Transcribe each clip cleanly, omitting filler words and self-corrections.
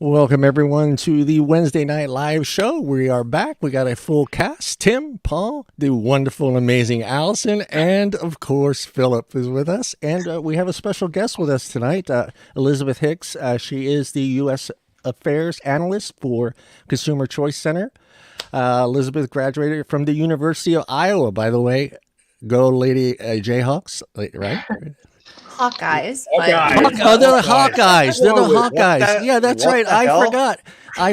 Welcome, everyone, to the Wednesday Night Live show. We are back. We got a full cast. Tim, Paul, the wonderful, amazing Allison, and, of course, Phillip is with us. And we have a special guest with us tonight, Elizabeth Hicks. She is the U.S. Affairs Analyst for Consumer Choice Center. Elizabeth graduated from the University of Iowa, by the way. Go Lady Jayhawks, right? Hawkeyes. Oh, they're the Hawkeyes. They're the Hawkeyes. Yeah, that's right. I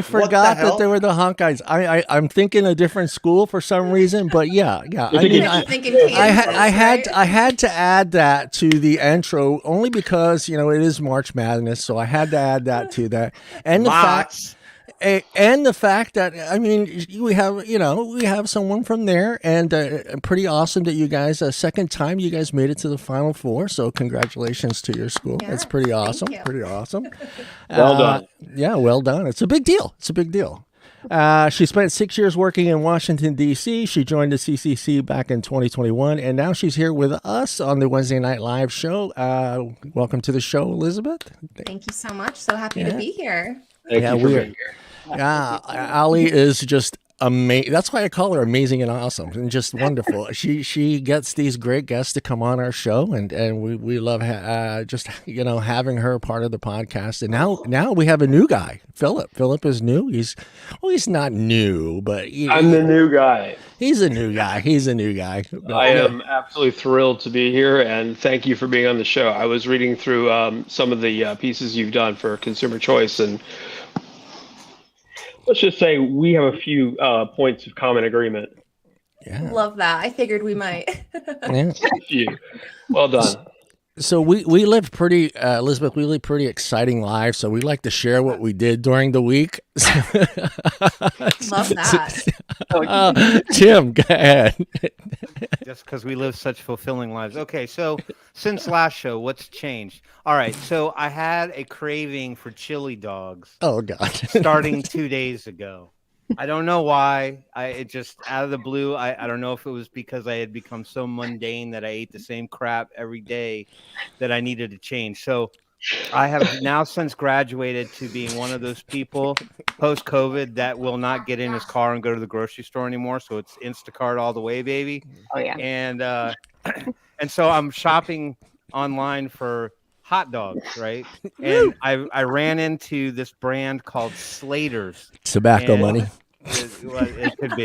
forgot that they were the Hawkeyes. I'm thinking a different school for some reason, but yeah. I had to add that to the intro only because it is March Madness, so I had to add that to that. And the fact that we have someone from there, and pretty awesome that you guys second time you guys made it to the Final Four. So congratulations to your school. Yeah, that's pretty awesome. Pretty awesome. Well done. Yeah, well done. It's a big deal. She spent 6 years working in Washington, D.C. She joined the CCC back in 2021, and now she's here with us on the Wednesday Night Live show. Welcome to the show, Elizabeth. Thank you so much. So happy to be here. Thank you for being here. Yeah, Ali is just amazing. That's why I call her amazing and awesome and just wonderful. She gets these great guests to come on our show, and we love having her part of the podcast. And now we have a new guy, Phillip. Phillip is new. He's not new, but I'm the new guy. He's a new guy. I am absolutely thrilled to be here, and thank you for being on the show. I was reading through some of the pieces you've done for Consumer Choice, and let's just say we have a few points of common agreement. Yeah. Love that. I figured we might. Yeah. Well done. So we live pretty, Elizabeth, we live pretty exciting lives. So we like to share what we did during the week. Love that. Tim, go ahead. Just because we live such fulfilling lives. Okay, so since last show, what's changed? All right, so I had a craving for chili dogs. Oh, God. Starting 2 days ago. I don't know why. It just out of the blue. I don't know if it was because I had become so mundane that I ate the same crap every day that I needed to change. So I have now since graduated to being one of those people post-COVID that will not get in his car and go to the grocery store anymore. So it's Instacart all the way, baby. Oh, yeah. And so I'm shopping online for hot dogs, right? And I ran into this brand called Slater's. Tobacco money. It could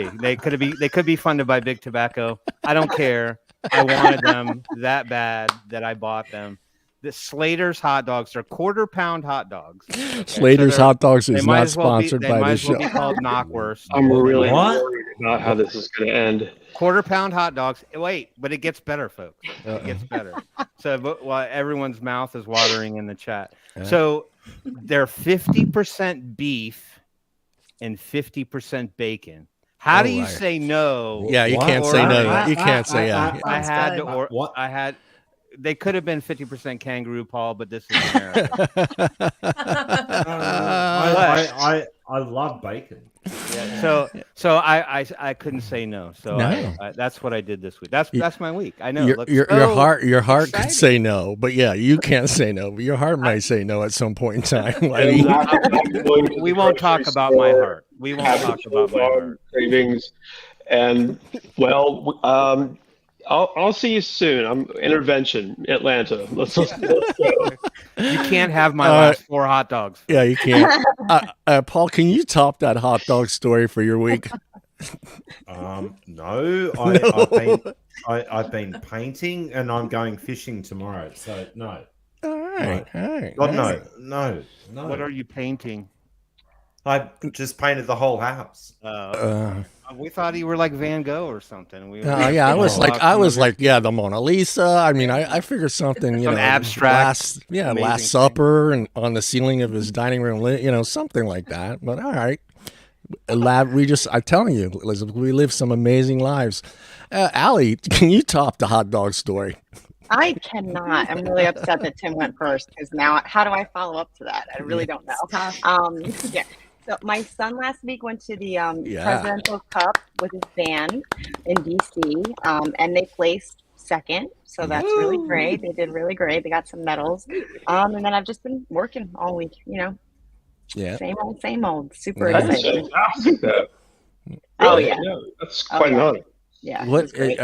be. They could be funded by Big Tobacco. I don't care. I wanted them that bad that I bought them. The Slater's hot dogs are quarter-pound hot dogs. Okay? Slater's hot dogs is not sponsored by this show. They might as well be called Knockwurst. I'm really worried about how this is going to end. Quarter-pound hot dogs. Wait, but it gets better, folks. It gets better. So while everyone's mouth is watering in the chat. So they're 50% beef and 50% bacon. How do you say no? Yeah, you can't say no. You can't say yeah. I had. They could have been 50% kangaroo, Paul, but this is America. I love bacon. Yeah, so I couldn't say no. So no. That's what I did this week. That's my week. I know. Your heart could say no, but yeah, you can't say no. But your heart might say no at some point in time. We won't talk about my heart. We won't talk about my heart. Cravings, and I'll see you soon. I'm intervention, Atlanta. Let's go. You can't have my last 4 hot dogs. Yeah, you can't. Paul, can you top that hot dog story for your week? No. I've been painting and I'm going fishing tomorrow. So no. All right. No. What are you painting? I just painted the whole house. We thought you were like Van Gogh or something. I was like, the Mona Lisa. I mean, I figured something, abstract, Last Supper, and on the ceiling of his dining room, something like that. But all right, I'm telling you, Elizabeth, we live some amazing lives. Allie, can you top the hot dog story? I cannot. I'm really upset that Tim went first because now, how do I follow up to that? I really don't know. Yeah. So my son last week went to the Presidential Cup with his band in DC, and they placed second. So that's really great. They did really great. They got some medals. And then I've just been working all week, Yeah. Same old. Super Yeah. That's excited. fantastic, though. Oh Really? yeah. That's quite an honor. Yeah. What It was great.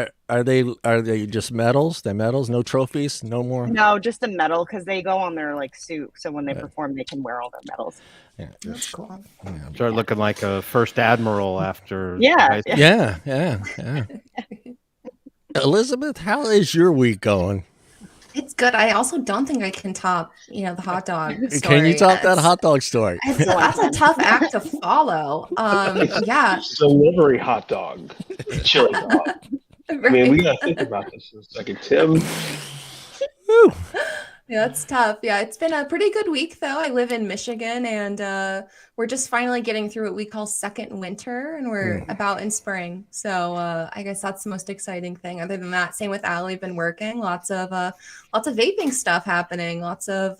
are they just medals? They're medals, no trophies, no more. No, just a medal because they go on their like suit, so when they perform, they can wear all their medals. Yeah. That's cool. Start looking like a first admiral after. Yeah. Yeah. Elizabeth, how is your week going? It's good. I also don't think I can top, the hot dog story. Can you top that hot dog story? That's a tough act to follow. Yeah. Delivery hot dog, chili dog. I mean, we got to think about this in a second, Tim. Whew. Yeah, it's tough. Yeah, it's been a pretty good week, though. I live in Michigan, and we're just finally getting through what we call second winter, and we're about in spring. So I guess that's the most exciting thing. Other than that, same with Allie. Been working lots of vaping stuff happening, lots of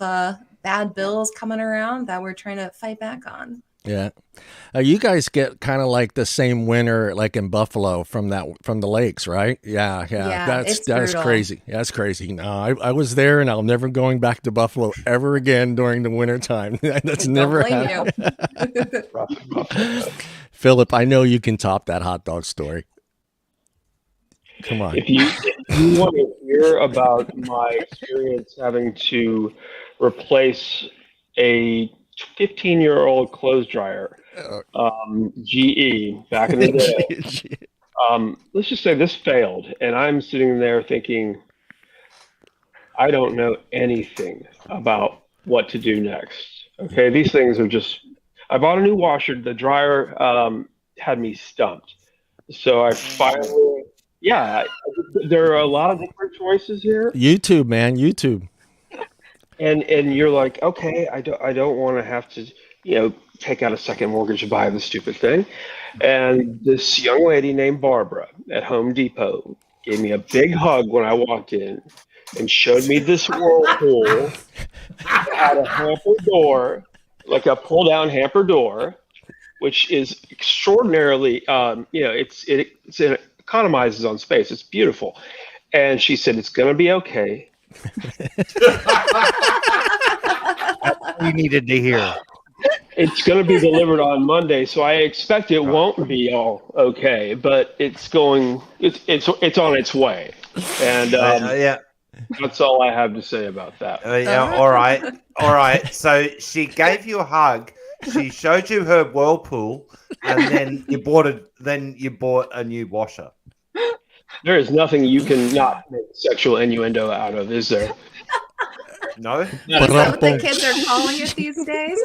bad bills coming around that we're trying to fight back on. Yeah. You guys get kind of like the same winter like in Buffalo from the lakes, right? Yeah. That's crazy. That's crazy. No, I was there and I'm never going back to Buffalo ever again during the winter time. That's never happened. Phillip, I know you can top that hot dog story. Come on. If you want to hear about my experience having to replace a 15-year-old clothes dryer, GE, back in the day. Let's just say this failed, and I'm sitting there thinking, I don't know anything about what to do next. Okay, these things are just. I bought a new washer. The dryer had me stumped, so I finally. Yeah, there are a lot of different choices here. YouTube, man, YouTube. And you're like, okay, I don't want to have to, take out a second mortgage to buy the stupid thing. And this young lady named Barbara at Home Depot gave me a big hug when I walked in and showed me this whirlpool that had a hamper door, like a pull-down hamper door, which is extraordinarily, it economizes on space. It's beautiful. And she said, it's going to be okay. You needed to hear. It's going to be delivered on Monday, so I expect it won't be all okay, but it's on its way, and that's all I have to say about that. All right. So she gave you a hug. She showed you her whirlpool, and then you bought a new washer. There is nothing you can not make sexual innuendo out of, is there? No. Is that what the kids are calling it these days?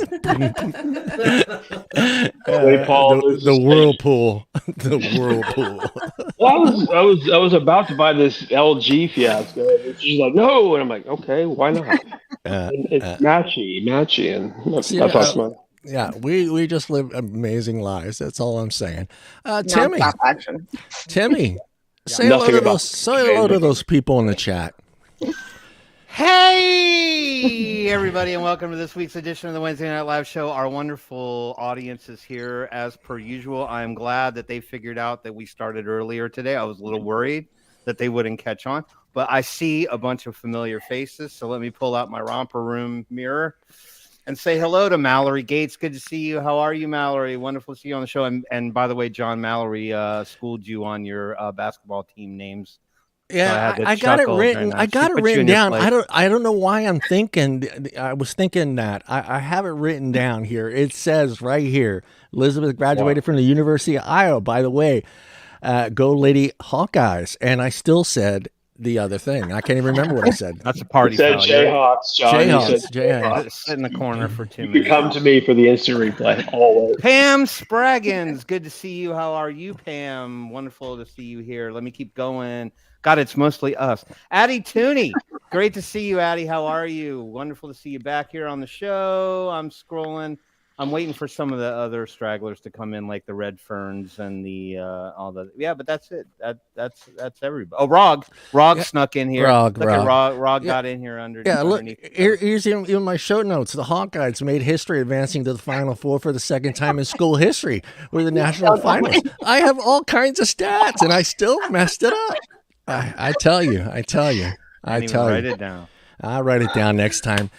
The whirlpool. The whirlpool. Well, I was about to buy this LG fiasco. And she's like, no, and I'm like, okay, why not? It's matchy, and that's my. Yeah, we just live amazing lives. That's all I'm saying. Timmy, say hello to those people in the chat. Hey, everybody, and welcome to this week's edition of the Wednesday Night Live Show. Our wonderful audience is here as per usual. I'm glad that they figured out that we started earlier today. I was a little worried that they wouldn't catch on, but I see a bunch of familiar faces. So let me pull out my romper room mirror and say hello to Mallory Gates. Good to see you. How are you, Mallory? Wonderful to see you on the show. And by the way, John Mallory schooled you on your basketball team names. Yeah, I got it written. I got it written down. I don't know why I'm thinking. I was thinking that I have it written down here. It says right here, Elizabeth graduated from the University of Iowa. By the way, go Lady Hawkeyes. And I still said the other thing. I can't even remember what I said. That's a party. Said Jayhawks, John. Jayhawks. Sit in the corner for 2 You minutes. come to me for the instant replay always. Pam Spraggins, good to see you. How are you, Pam? Wonderful to see you here. Let me keep going. God, it's mostly us. Addie Tooney, great to see you, Addie. How are you? Wonderful to see you back here on the show. I'm scrolling. I'm waiting for some of the other stragglers to come in, like the Red Ferns and the all the. Yeah, but that's it. That's everybody. Oh, Rog snuck in here. Rog got in here under. Yeah, look. Here's even my show notes. The Hawkeyes made history, advancing to the Final Four for the second time in school history. We're the national finalists. I have all kinds of stats, and I still messed it up. I tell you. Write it down. I'll write it down next time.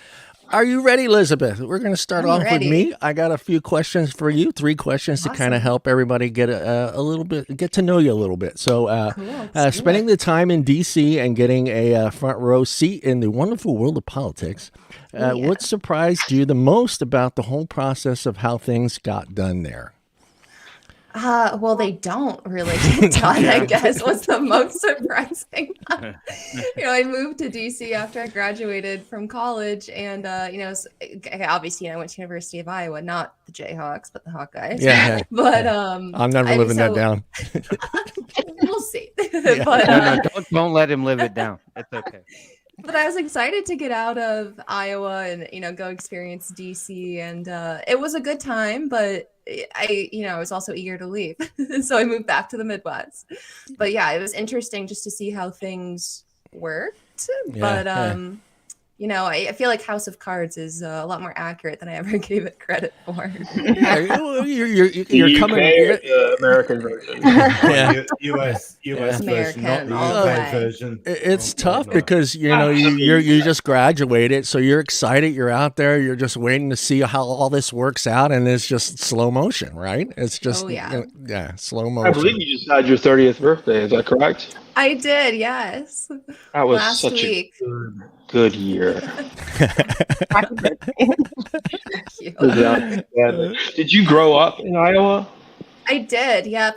Are you ready, Elizabeth? We're going to start I'm off ready. with me. I got a few questions for you, 3 questions to kind of help everybody get a little bit, get to know you a little bit. So, Cool. spending the time in D.C. and getting a front row seat in the wonderful world of politics, what surprised you the most about the whole process of how things got done there? Well, they don't really get done, I guess, was the most surprising. I moved to DC after I graduated from college, and obviously I went to University of Iowa, not the Jayhawks, but the Hawkeyes. Yeah. But I'm never living that down. We'll see. Yeah. But don't let him live it down. It's okay. But I was excited to get out of Iowa and go experience DC, and it was a good time, but I was also eager to leave. So I moved back to the Midwest. But yeah, it was interesting just to see how things worked. But I feel like House of Cards is a lot more accurate than I ever gave it credit for. You're coming the American version. US version, not the UK version. It's tough because you just graduated, so you're excited, you're out there, you're just waiting to see how all this works out, and it's just slow motion, right? It's just slow motion. I believe you just had your 30th birthday. Is that correct? I did, yes. That was last such week. a good year. Did you grow up in Iowa? I did, yeah.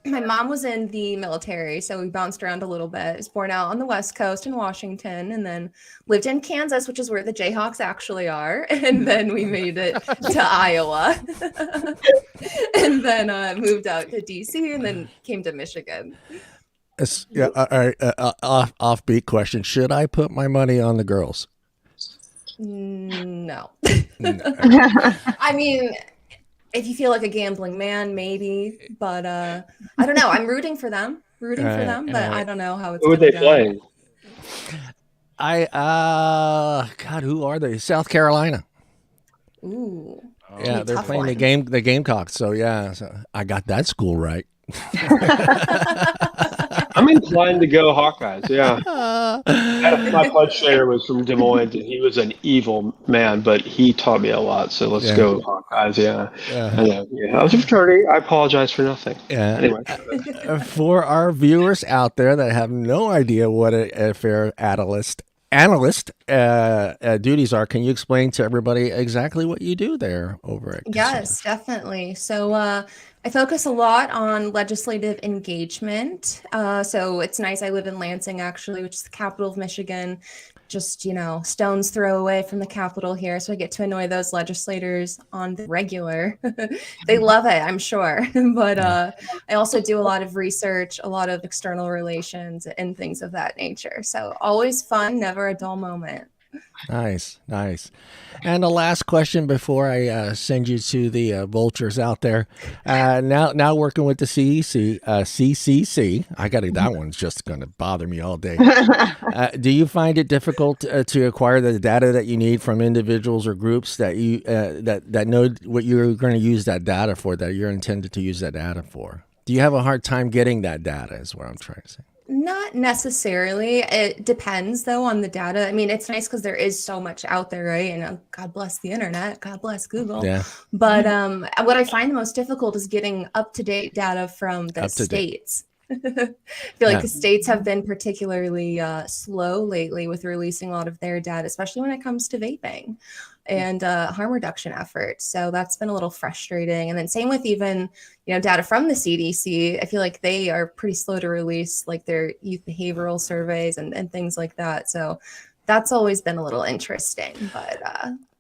My mom was in the military, so we bounced around a little bit. I was born out on the West Coast in Washington, and then lived in Kansas, which is where the Jayhawks actually are. And then we made it to Iowa, and then moved out to DC, and then came to Michigan. Yeah. All right. Offbeat question: should I put my money on the girls? No. I mean, if you feel like a gambling man, maybe, but I don't know. I'm rooting for them, but I don't know how it's. Who are they playing? God, who are they? South Carolina. Ooh. Yeah, they're playing the Gamecocks. So so I got that school right. I'm inclined to go Hawkeyes. Yeah, my pledge trainer was from Des Moines, and he was an evil man, but he taught me a lot. So let's go Hawkeyes. Yeah. I was a fraternity. I apologize for nothing. Yeah. Anyway, for our viewers out there that have no idea what a fair analyst duties are, can you explain to everybody exactly what you do there over at Yes, definitely. So I focus a lot on legislative engagement. So it's nice. I live in Lansing, actually, which is the capital of Michigan. Just, stone's throw away from the capital here. So I get to annoy those legislators on the regular. They love it, I'm sure. But I also do a lot of research, a lot of external relations and things of that nature. So always fun, never a dull moment. Nice. And the last question before I send you to the vultures out there. Now working with the CCC. That one's just going to bother me all day. Do you find it difficult to acquire the data that you need from individuals or groups that you that know what you're going to use that data for, that you're intended to use that data for? Do you have a hard time getting that data, is what I'm trying to say? Not necessarily. It depends, though, on the data. I mean, it's nice because there is so much out there, right? And God bless the internet. God bless Google. Yeah. But what I find the most difficult is getting up-to-date data from the states. I feel like the states have been particularly slow lately with releasing a lot of their data, especially when it comes to vaping and harm reduction efforts. So that's been a little frustrating. And then same with even, data from the CDC. I feel like they are pretty slow to release like their youth behavioral surveys and things like that. So that's always been a little interesting, but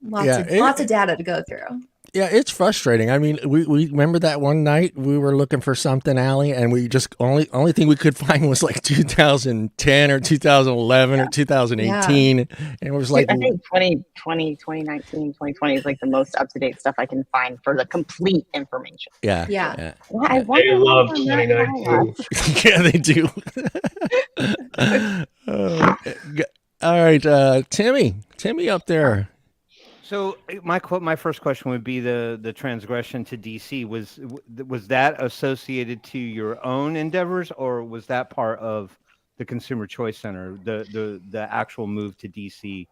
lots of data to go through. Yeah, it's frustrating. I mean, we remember that one night we were looking for something, Allie, and we just only thing we could find was like 2010 or 2011 or 2018. And it was like, I think 2020, 2019, 2020 is like the most up-to-date stuff I can find for the complete information. Yeah. Well, I they love 2019. Yeah, they do. All right, Timmy up there. So my first question would be the transgression to DC. Was that associated to your own endeavors, or was that part of the Consumer Choice Center, the actual move to DC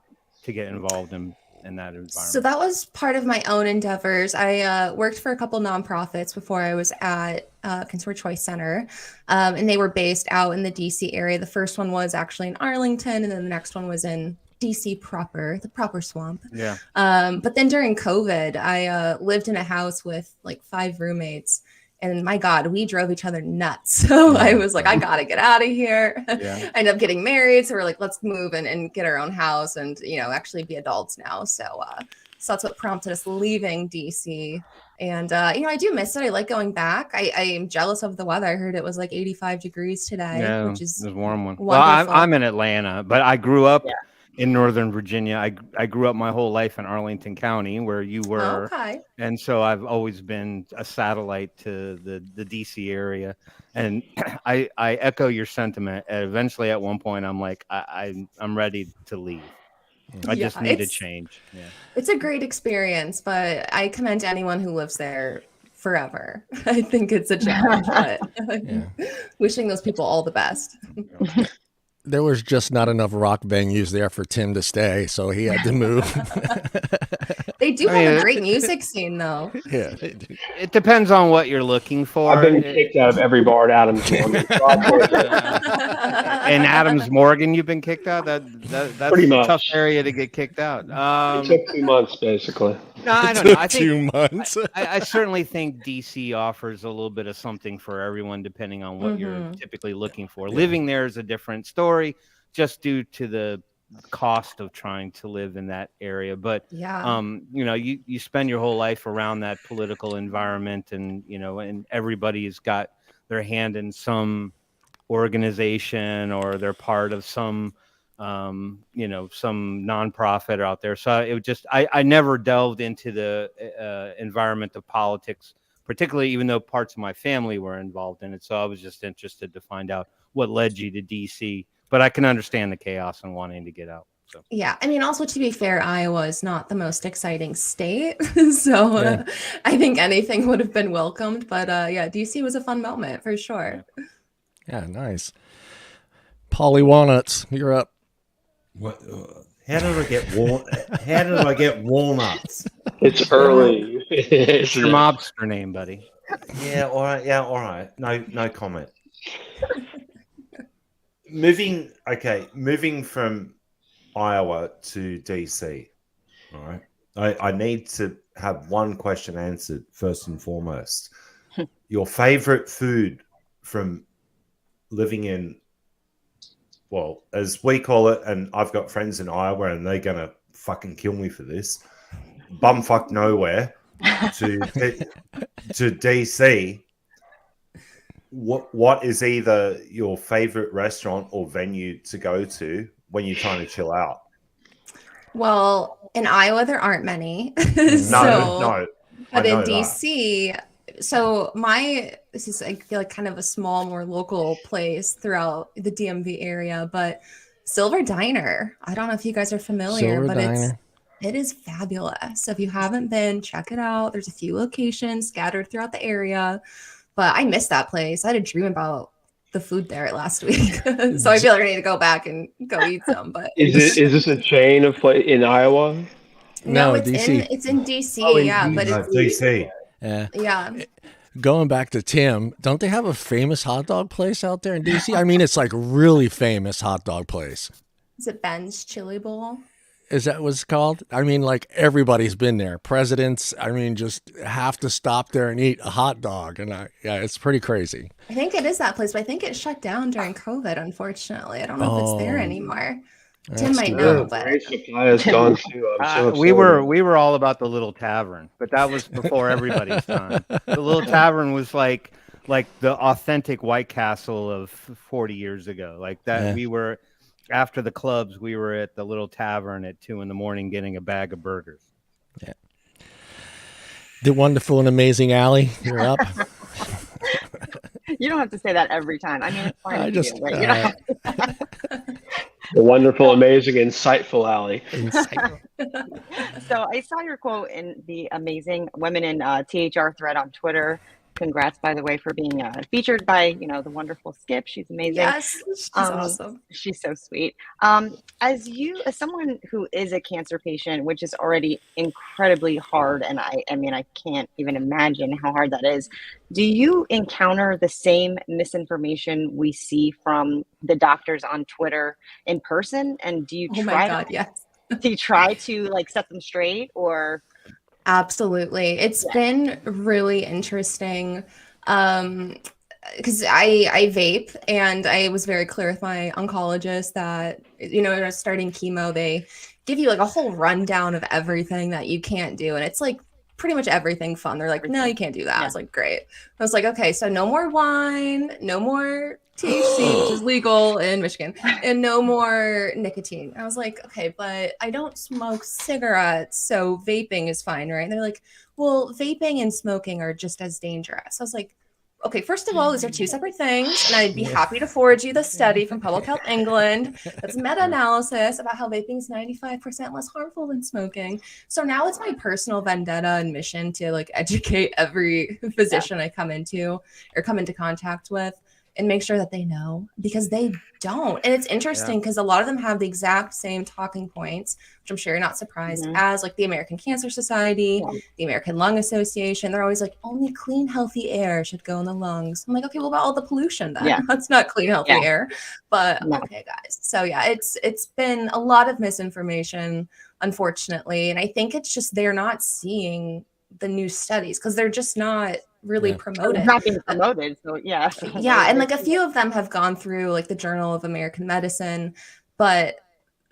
to get involved in environment? So that was part of my own endeavors. I worked for a couple nonprofits before I was at Consumer Choice Center, and they were based out in the DC area. The first one was actually in Arlington, and then the next one was in DC proper, the proper swamp. Yeah. But then during COVID, I lived in a house with like 5 roommates. And my God, we drove each other nuts. So I was like, I got to get out of here. Yeah. I ended up getting married. So we're like, let's move and get our own house and, actually be adults now. So that's what prompted us leaving DC. And, I do miss it. I like going back. I am jealous of the weather. I heard it was like 85 degrees today, which is a warm one. Wonderful. Well, I'm in Atlanta, but I grew up in Northern Virginia. I grew up my whole life in Arlington County, where you were. Okay. And so I've always been a satellite to the DC area. And I echo your sentiment. Eventually, at one point, I'm like, I'm ready to leave. I just need a change. Yeah. It's a great experience, but I commend anyone who lives there forever. I think it's a challenge, but wishing those people all the best. There was just not enough rock venues there for Tim to stay, so he had to move. They do have a great music scene, though. Yeah, it depends on what you're looking for. I've been kicked out of every bar at Adams Morgan. In Adams Morgan, you've been kicked out. That's pretty much a tough area to get kicked out. It took 2 months, basically. No, I don't know. I think 2 months. I certainly think DC offers a little bit of something for everyone, depending on what you're typically looking for. Yeah. Living there is a different story, just due to the cost of trying to live in that area. But you spend your whole life around that political environment, and and everybody's got their hand in some organization, or they're part of some some nonprofit out there. So it just I never delved into the environment of politics, particularly, even though parts of my family were involved in it. So I was just interested to find out what led you to DC. But I can understand the chaos and wanting to get out. So. Yeah. I mean, also, to be fair, Iowa is not the most exciting state. So I think anything would have been welcomed. But DC was a fun moment for sure. Yeah, nice. Polly Walnuts, you're up. What? How did I get walnuts? It's early. It's your mobster name, buddy. Yeah, all right. Yeah, all right. No comment. Moving from Iowa to DC. All right. I need to have one question answered first and foremost. Your favorite food from living in, well, as we call it, and I've got friends in Iowa and they're gonna fucking kill me for this, bumfuck nowhere to DC. What is either your favorite restaurant or venue to go to when you're trying to chill out? Well, in Iowa, there aren't many. No. But in DC, this is, I feel like, kind of a small, more local place throughout the DMV area, but Silver Diner. I don't know if you guys are familiar, but it is fabulous. So if you haven't been, check it out. There's a few locations scattered throughout the area. But I miss that place. I had a dream about the food there last week. So I feel like I need to go back and go eat some. But is this a chain of place in Iowa? No, it's DC. It's in DC, but it's DC. Yeah. Going back to Tim, don't they have a famous hot dog place out there in DC? I mean, it's like really famous hot dog place. Is it Ben's Chili Bowl? Is that what it's called? I mean, like, everybody's been there. Presidents, I mean, just have to stop there and eat a hot dog. And it's pretty crazy. I think it is that place, but I think it shut down during COVID, unfortunately. I don't know if it's there anymore. Tim might know, but has gone too. We were all about the Little Tavern, but that was before everybody's time. The Little Tavern was like the authentic White Castle of 40 years ago. Like that, yeah. We were after the clubs. We were at the Little Tavern at 2 a.m. getting a bag of burgers. Yeah. The wonderful and amazing Allie, you're up. You don't have to say that every time. I mean, it's fine. The wonderful, amazing, insightful Allie. So I saw your quote in the amazing Women in THR thread on Twitter. congrats, by the way, for being featured by, the wonderful Skip. She's amazing. Yes, she's awesome. She's so sweet. As someone who is a cancer patient, which is already incredibly hard, and I mean, I can't even imagine how hard that is. Do you encounter the same misinformation we see from the doctors on Twitter in person? And do you try to like set them straight, or? Absolutely. It's been really interesting. Because I vape, and I was very clear with my oncologist that, when I was starting chemo, they give you like a whole rundown of everything that you can't do. And it's like pretty much everything fun. They're like, no, you can't do that. I was like, great. I was like, okay, so no more wine, no more THC, which is legal in Michigan, and no more nicotine. I was like, okay, but I don't smoke cigarettes, so vaping is fine, right? And they're like, well, vaping and smoking are just as dangerous. I was like, okay, first of all, these are two separate things, and I'd be happy to forward you the study from Public Health England. That's meta-analysis about how vaping is 95% less harmful than smoking. So now it's my personal vendetta and mission to like educate every physician I come into contact with, and make sure that they know, because they don't. And it's interesting because a lot of them have the exact same talking points, which I'm sure you're not surprised, as like the American Cancer Society, the American Lung Association. They're always like, only clean, healthy air should go in the lungs. I'm like, okay, well, about all the pollution then? That's not clean, healthy air. But okay, guys. So it's been a lot of misinformation, unfortunately. And I think it's just they're not seeing the new studies because they're just not really promoted. It's not being promoted, so and like a few of them have gone through like the Journal of American Medicine, but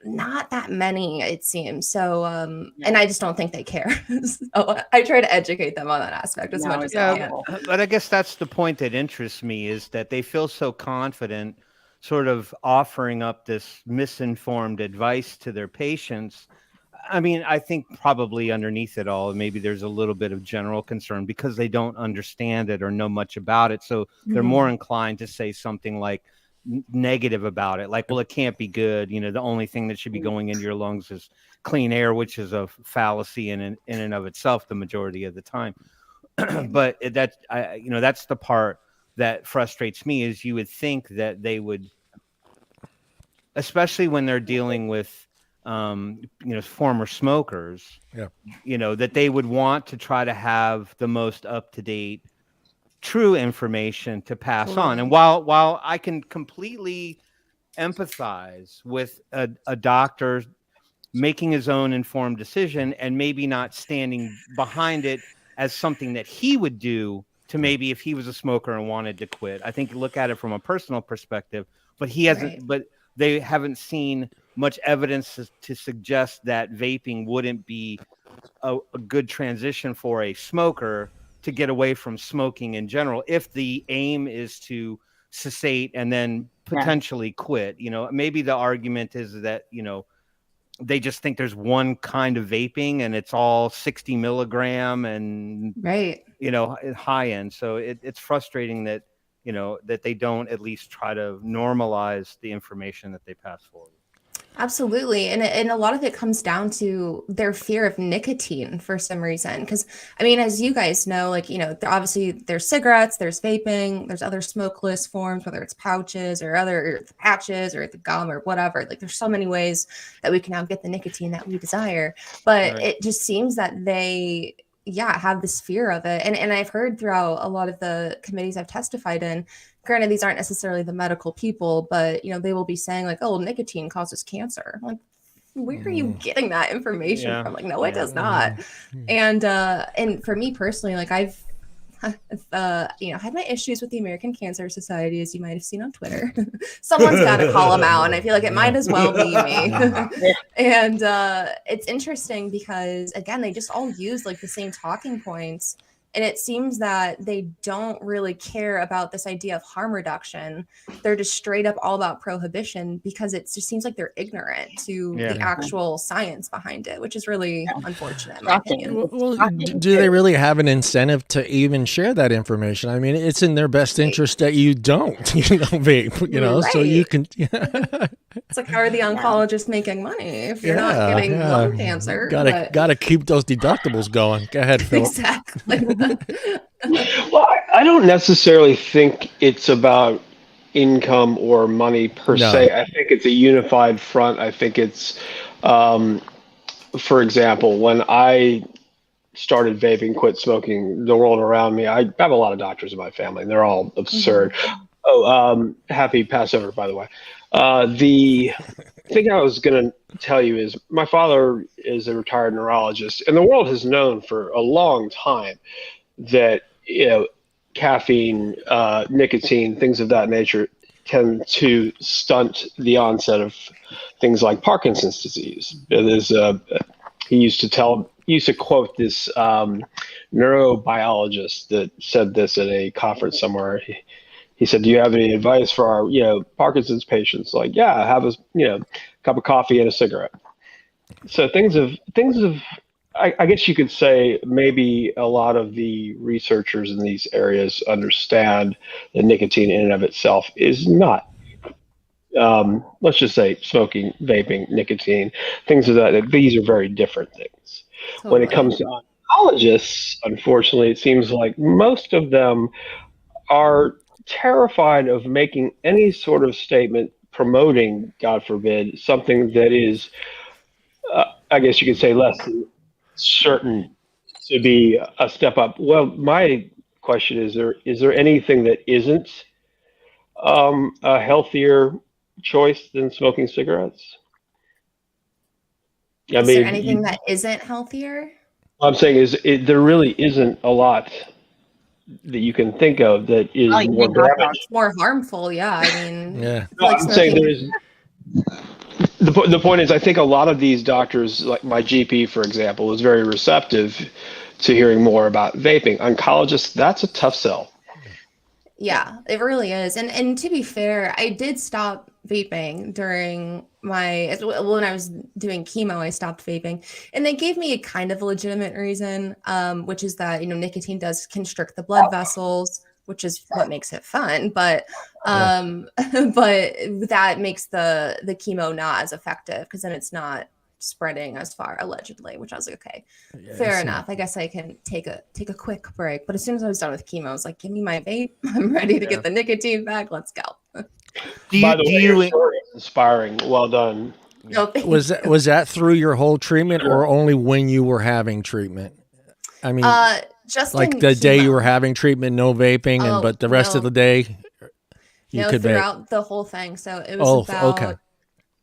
not that many, it seems. So and I just don't think they care. So I try to educate them on that aspect as much as I can. But I guess that's the point that interests me, is that they feel so confident sort of offering up this misinformed advice to their patients. I mean, I think probably underneath it all, maybe there's a little bit of general concern because they don't understand it or know much about it. So they're more inclined to say something like negative about it. Like, well, it can't be good. The only thing that should be going into your lungs is clean air, which is a fallacy in and of itself the majority of the time. But that's the part that frustrates me, is you would think that they would, especially when they're dealing with former smokers, that they would want to try to have the most up-to-date, true information to pass on. And while I can completely empathize with a doctor making his own informed decision and maybe not standing behind it as something that he would do to maybe if he was a smoker and wanted to quit, I think you look at it from a personal perspective, but he hasn't, but they haven't seen much evidence to suggest that vaping wouldn't be a good transition for a smoker to get away from smoking in general, if the aim is to cessate and then potentially quit. Maybe the argument is that, they just think there's one kind of vaping and it's all 60 milligram and, high end. So it's frustrating that, that they don't at least try to normalize the information that they pass forward. Absolutely. And a lot of it comes down to their fear of nicotine for some reason. Because, I mean, as you guys know, obviously there's cigarettes, there's vaping, there's other smokeless forms, whether it's pouches or other patches or the gum or whatever. Like, there's so many ways that we can now get the nicotine that we desire. But it just seems that they have this fear of it. And I've heard throughout a lot of the committees I've testified in, granted, these aren't necessarily the medical people, but, they will be saying like, oh, nicotine causes cancer. I'm like, where are you getting that information from? Like, no, it does not. And for me personally, like I've had my issues with the American Cancer Society, as you might have seen on Twitter. Someone's got to call them out, and I feel like it might as well be me. And it's interesting because, again, they just all use like the same talking points. And it seems that they don't really care about this idea of harm reduction. They're just straight up all about prohibition because it just seems like they're ignorant to the actual science behind it, which is really unfortunate, in my opinion. Well, do they really have an incentive to even share that information? I mean, it's in their best interest that you don't, vape, so you can. It's like, how are the oncologists making money if you're not getting lung cancer? Gotta keep those deductibles going. Go ahead, Phillip. Exactly. Well, I don't necessarily think it's about income or money per se. I think it's a unified front. I think it's, for example, when I started vaping, quit smoking, the world around me, I have a lot of doctors in my family, and they're all absurd. Happy Passover, by the way. The thing I was going to tell you is my father is a retired neurologist, and the world has known for a long time that, caffeine, nicotine, things of that nature tend to stunt the onset of things like Parkinson's disease. He used to quote this neurobiologist that said this at a conference somewhere. He said, "Do you have any advice for our, Parkinson's patients?" Like, yeah, have a, cup of coffee and a cigarette. So things of, I guess you could say maybe a lot of the researchers in these areas understand that nicotine in and of itself is not, let's just say smoking, vaping, nicotine, things of that. These are very different things. Totally. When it comes to oncologists, unfortunately, it seems like most of them are terrified of making any sort of statement promoting, God forbid, something that is, I guess you could say, less than certain to be a step up. Well, my question is there anything that isn't a healthier choice than smoking cigarettes? Is there anything that isn't healthier? I'm saying there really isn't a lot that you can think of that is more damaging. More harmful, yeah. I mean, yeah. I'm saying there is. The point is, I think a lot of these doctors, like my GP, for example, was very receptive to hearing more about vaping. Oncologists, that's a tough sell. Yeah, it really is. And to be fair, I did stop vaping during when I was doing chemo. I stopped vaping, and they gave me a kind of legitimate reason, which is that nicotine does constrict the blood vessels, which is what makes it fun. But but that makes the chemo not as effective because then it's not spreading as far, allegedly, which I was like, okay, fair enough. I guess I can take a quick break. But as soon as I was done with chemo, I was like, give me my vape. I'm ready to get the nicotine back. Let's go. By the way, your story is inspiring. Well done. No, was that through your whole treatment or only when you were having treatment? I mean, just like the day you were having treatment, no vaping, but the rest of the day you could throughout vape. the whole thing. So it was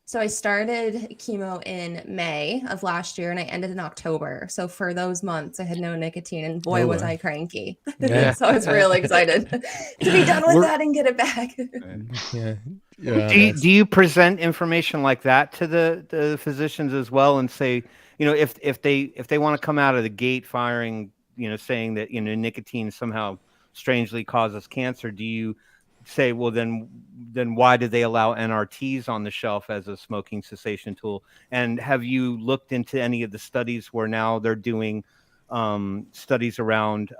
So I started chemo in May of last year and I ended in October. So for those months I had no nicotine and boy was I cranky. So I was really excited to be done with that and get it back. Do you present information like that to the physicians as well and say, if they want to come out of the gate firing, saying that, nicotine somehow strangely causes cancer, do you say, well, then why did they allow NRTs on the shelf as a smoking cessation tool? And have you looked into any of the studies where now they're doing studies around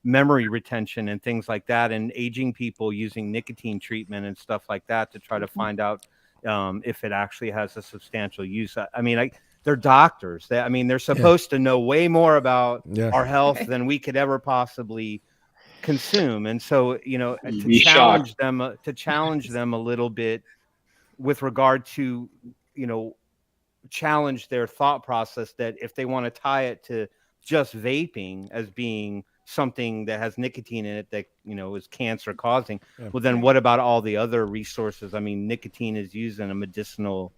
memory retention and things like that, and aging people using nicotine treatment and stuff like that to try to find out if it actually has a substantial use? I mean, they're doctors. They're supposed to know way more about our health than we could ever possibly consume. And so, to challenge them a little bit with regard to, challenge their thought process that if they want to tie it to just vaping as being something that has nicotine in it that, is cancer causing, well, then what about all the other resources? I mean, nicotine is used in a medicinal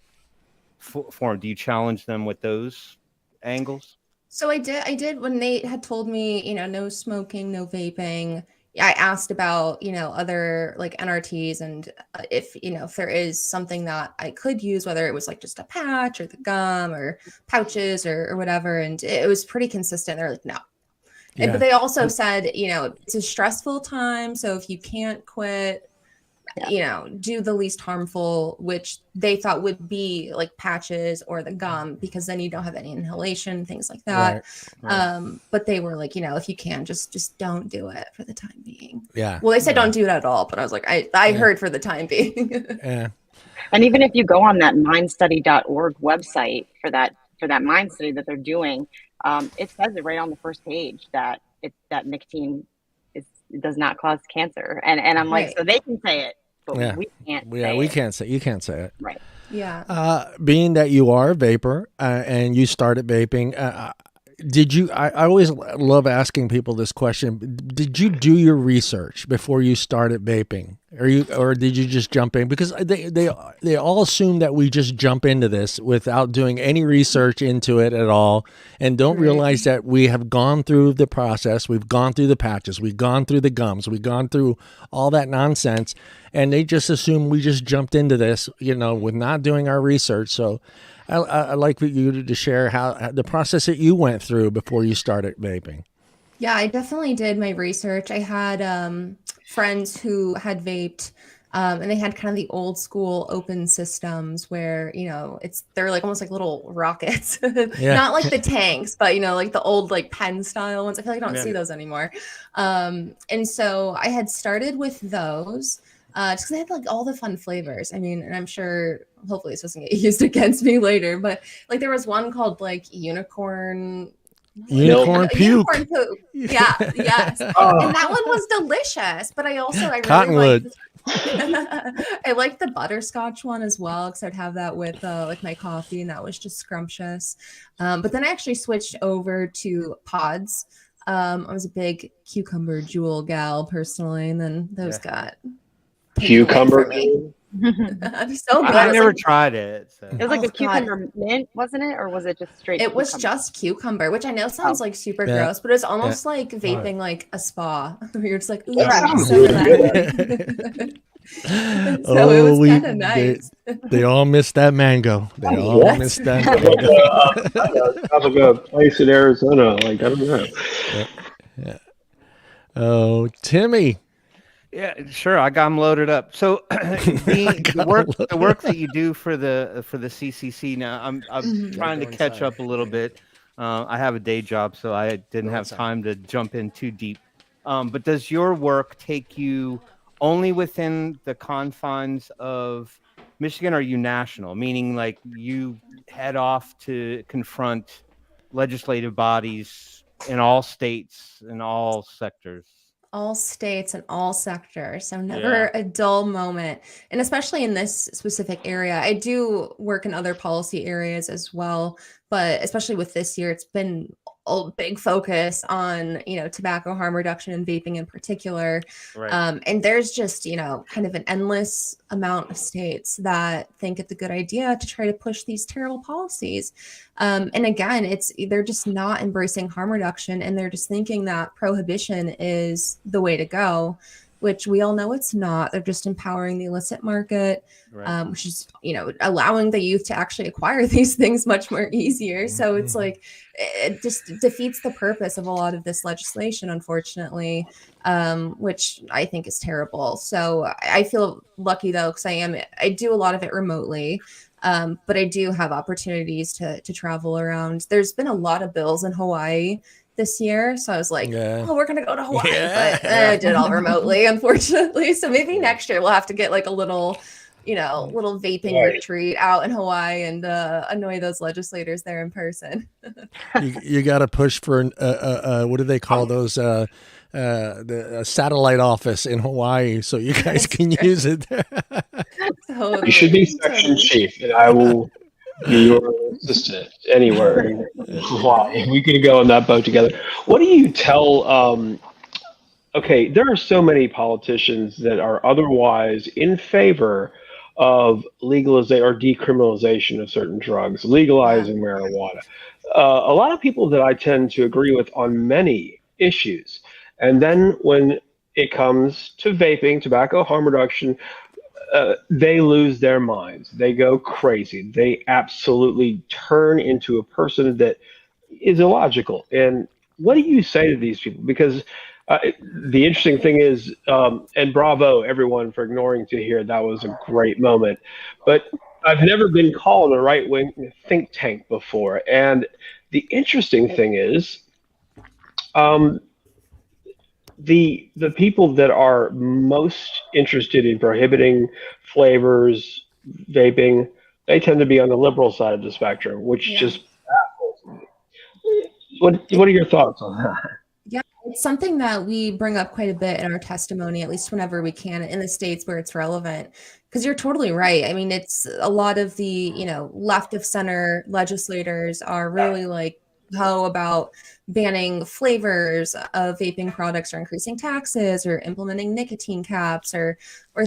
form. Do you challenge them with those angles? So I did when they had told me, no smoking, no vaping. I asked about, other like NRTs and if there is something that I could use, whether it was like just a patch or the gum or pouches or whatever. And it was pretty consistent. They're like, no. Yeah. But they also said, it's a stressful time. So if you can't quit, do the least harmful, which they thought would be like patches or the gum, because then you don't have any inhalation, things like that. Right. But they were like, if you can, just don't do it for the time being. Yeah. Well, they said don't do it at all, but I was like, I heard for the time being. Yeah. And even if you go on that mindstudy.org website for that mind study that they're doing, it says it right on the first page that nicotine does not cause cancer. And I'm like, so they can say it, but we can't. We can't say. You can't say it. Right. Yeah. Being that you are a vapor and you started vaping, did you? I always love asking people this question. Did you do your research before you started vaping, or did you just jump in? Because they all assume that we just jump into this without doing any research into it at all, and don't realize that we have gone through the process. We've gone through the patches. We've gone through the gums. We've gone through all that nonsense, and they just assume we just jumped into this, with not doing our research. So I'd like for you to share how the process that you went through before you started vaping. Yeah, I definitely did my research. I had friends who had vaped, and they had kind of the old school open systems where, they're like almost like little rockets, not like the tanks, but like the old like pen style ones. I feel like I don't see those anymore. And so I had started with those. Just because they had like all the fun flavors. I mean, and I'm sure hopefully this doesn't get used against me later, but like there was one called like unicorn puke. Unicorn poop. Yeah, yes. And that one was delicious. But I really Cottonwood. I liked the butterscotch one as well, because I'd have that with like my coffee, and that was just scrumptious. But then I actually switched over to pods. I was a big cucumber jewel gal personally, and then those got cucumber. So good. I never tried it. So. It was like a cucumber mint, wasn't it? Or was it just straight? It was just cucumber, which I know sounds like super gross, but it's almost like vaping like a spa. You're just like, ooh, so it was kind of nice. They all missed that mango. They all missed that mango. Sounds like a place in Arizona. Like, I don't know. Yeah. Oh, Timmy. Yeah, sure. I got them loaded up. So the work that you do for the CCC now, I'm trying to catch up a little bit. I have a day job, so I didn't have time to jump in too deep. But does your work take you only within the confines of Michigan, or are you national? Meaning, like, you head off to confront legislative bodies in all states, in all sectors? All states and all sectors. So never a dull moment. And especially in this specific area, I do work in other policy areas as well. But especially with this year, it's been a big focus on, tobacco harm reduction and vaping in particular. Right. And there's just, kind of an endless amount of states that think it's a good idea to try to push these terrible policies. And again, they're just not embracing harm reduction, and they're just thinking that prohibition is the way to go, which we all know it's not. They're just empowering the illicit market, which is, allowing the youth to actually acquire these things much more easier. So it's like, it just defeats the purpose of a lot of this legislation, unfortunately, which I think is terrible. So I feel lucky though, because I do a lot of it remotely. But I do have opportunities to travel around. There's been a lot of bills in Hawaii this year. So I was like, oh, we're going to go to Hawaii. But I did all remotely, unfortunately. So maybe next year we'll have to get like a little vaping retreat out in Hawaii and annoy those legislators there in person. you got to push for what do they call those? The satellite office in Hawaii, so you guys can use it there. You should be section chief, and I will be your assistant anywhere in Hawaii. We could go on that boat together. What do you tell? Okay, there are so many politicians that are otherwise in favor of legalization or decriminalization of certain drugs, legalizing marijuana. A lot of people that I tend to agree with on many issues. And then when it comes to vaping, tobacco harm reduction, they lose their minds. They go crazy. They absolutely turn into a person that is illogical. And what do you say to these people? Because the interesting thing is, and bravo everyone for ignoring to hear, that was a great moment. But I've never been called a right-wing think tank before. And the interesting thing is, the people that are most interested in prohibiting flavors, vaping, they tend to be on the liberal side of the spectrum, which just baffles me. What are your thoughts on that? Yeah, it's something that we bring up quite a bit in our testimony, at least whenever we can in the states where it's relevant. Because you're totally right. I mean, it's a lot of the, left of center legislators are really like, about banning flavors of vaping products or increasing taxes or implementing nicotine caps or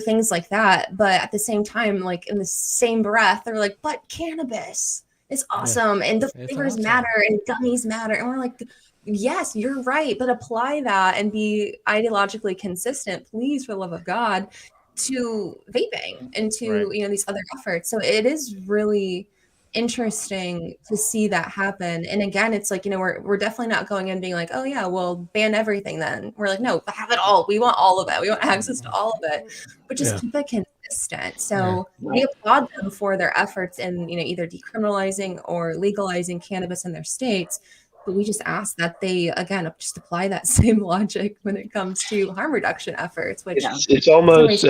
things like that. But at the same time, like in the same breath, they're like, but cannabis is awesome and the flavors matter and gummies matter. And we're like, yes, you're right, but apply that and be ideologically consistent, please, for the love of God, to vaping and to these other efforts. So it is really interesting to see that happen. And again, it's like, we're definitely not going in being like, oh yeah, well, ban everything then. We're like, no, have it all. We want all of it. We want access to all of it, but just keep it consistent. So we applaud them for their efforts in, either decriminalizing or legalizing cannabis in their states. But we just ask that they, again, just apply that same logic when it comes to harm reduction efforts, which it's almost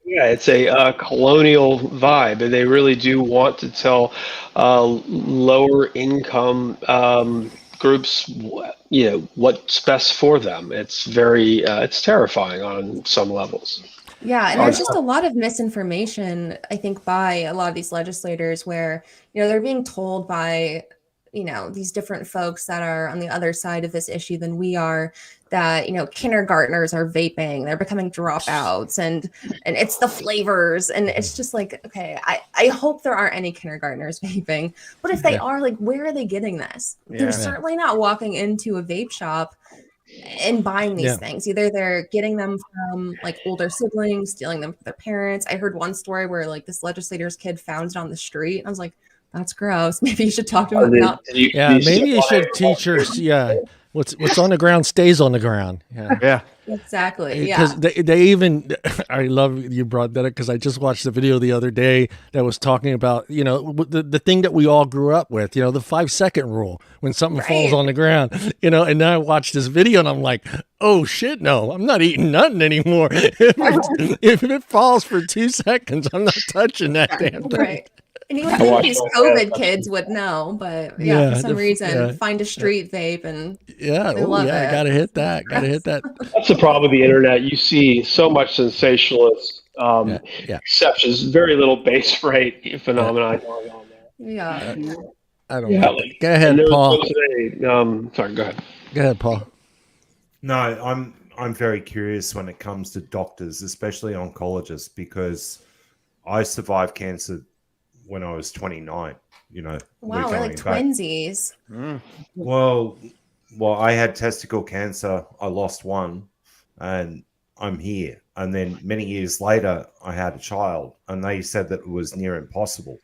it's a colonial vibe, and they really do want to tell lower income groups, what's best for them. It's very, it's terrifying on some levels. Yeah, and there's just a lot of misinformation, I think, by a lot of these legislators where, they're being told by these different folks that are on the other side of this issue than we are, that, kindergartners are vaping, they're becoming dropouts, and it's the flavors. And it's just like, okay, I hope there aren't any kindergartners vaping, but if they are, like, where are they getting this? They're certainly not walking into a vape shop and buying these things. Either they're getting them from like older siblings, stealing them from their parents. I heard one story where like this legislator's kid found it on the street. I was like, that's gross. Maybe you should talk to him about. Maybe you should teach her. What's on the ground stays on the ground. Yeah. Exactly. Because they even, I love you brought that up because I just watched the video the other day that was talking about, the thing that we all grew up with, the 5-second rule when something falls on the ground, and now I watched this video and I'm like, oh shit, no, I'm not eating nothing anymore. If it falls for 2 seconds, I'm not touching that damn thing. Right. And you would think these COVID kids would know, but for some reason, find a street vape and they love it. Gotta hit that. That's the problem with the internet. You see so much sensationalist exceptions, very little base rate phenomenon going on there. Yeah. I don't know. Go ahead, Paul. Sorry, go ahead. Go ahead, Paul. No, I'm very curious when it comes to doctors, especially oncologists, because I survived cancer when I was 29, Wow, we're like twinsies. Well, I had testicle cancer. I lost one and I'm here. And then many years later, I had a child and they said that it was near impossible.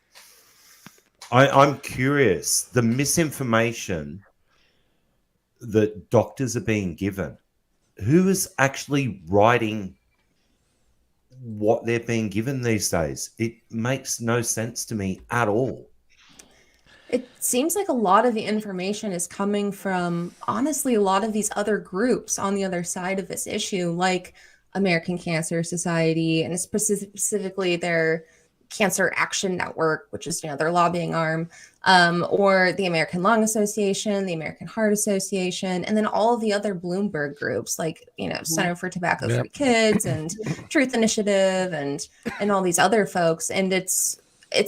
I'm curious, the misinformation that doctors are being given, who is actually writing what they're being given these days? It makes no sense to me at all. It seems like a lot of the information is coming from, honestly, a lot of these other groups on the other side of this issue, like American Cancer Society, and specifically their Cancer Action Network, which is, their lobbying arm, or the American Lung Association, the American Heart Association, and then all of the other Bloomberg groups like, Center for Tobacco-Free Kids and Truth Initiative and all these other folks. And it's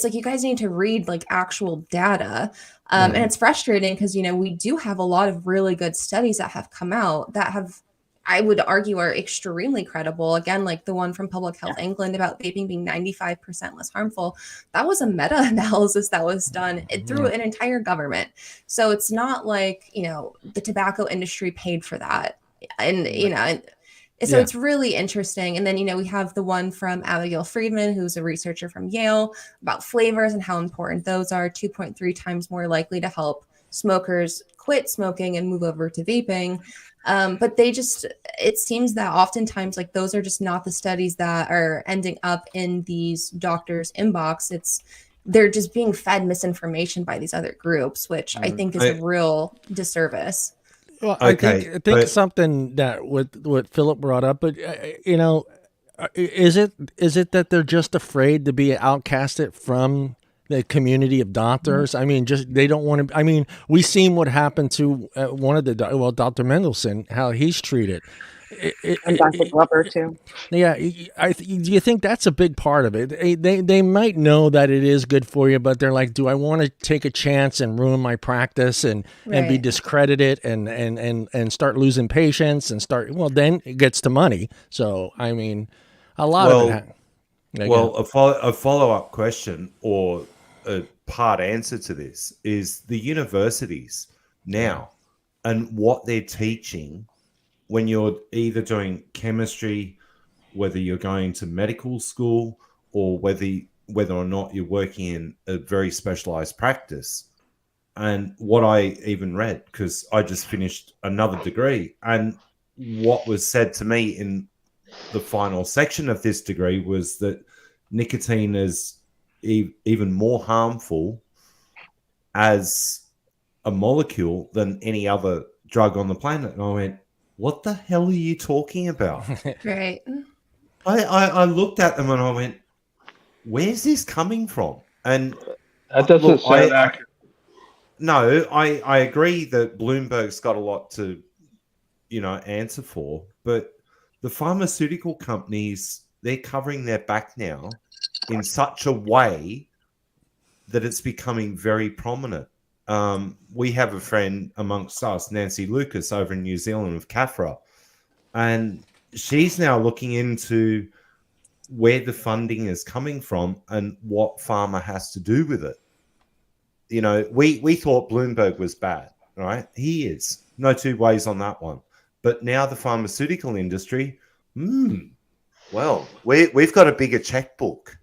like, you guys need to read like actual data. And it's frustrating because, we do have a lot of really good studies that have come out that have, I would argue, are extremely credible. Again, like the one from Public Health England about vaping being 95% less harmful. That was a meta-analysis that was done through an entire government. So it's not like, the tobacco industry paid for that. And, so it's really interesting. And then, we have the one from Abigail Friedman, who's a researcher from Yale, about flavors and how important those are, 2.3 times more likely to help smokers quit smoking and move over to vaping. But it seems that oftentimes like those are just not the studies that are ending up in these doctors' inbox. They're just being fed misinformation by these other groups, which I think is a real disservice. Well, I think something that what Phillip brought up, but is it that they're just afraid to be outcasted from the community of doctors? I mean, just they don't want to. I mean, we seen what happened to one of the Dr. Mendelsohn, how he's treated. And Dr. Glover too. Yeah, do you think that's a big part of it? They might know that it is good for you, but they're like, do I want to take a chance and ruin my practice and be discredited and start losing patients and then it gets to money. So I mean, a lot of it. A follow-up question or a part answer to this is the universities now and what they're teaching. When you're either doing chemistry, whether you're going to medical school, or whether or not you're working in a very specialized practice. And what I even read, because I just finished another degree, and what was said to me in the final section of this degree was that nicotine is even more harmful as a molecule than any other drug on the planet. And I went, what the hell are you talking about? Right. I looked at them and I went, where's this coming from? And that doesn't sound accurate. No, I agree that Bloomberg's got a lot to, answer for, but the pharmaceutical companies, they're covering their back now in such a way that it's becoming very prominent. We have a friend amongst us, Nancy Lucas, over in New Zealand with CAFRA, and she's now looking into where the funding is coming from and what pharma has to do with it. We thought Bloomberg was bad, right? He is. No two ways on that one. But now the pharmaceutical industry, well, we've got a bigger checkbook.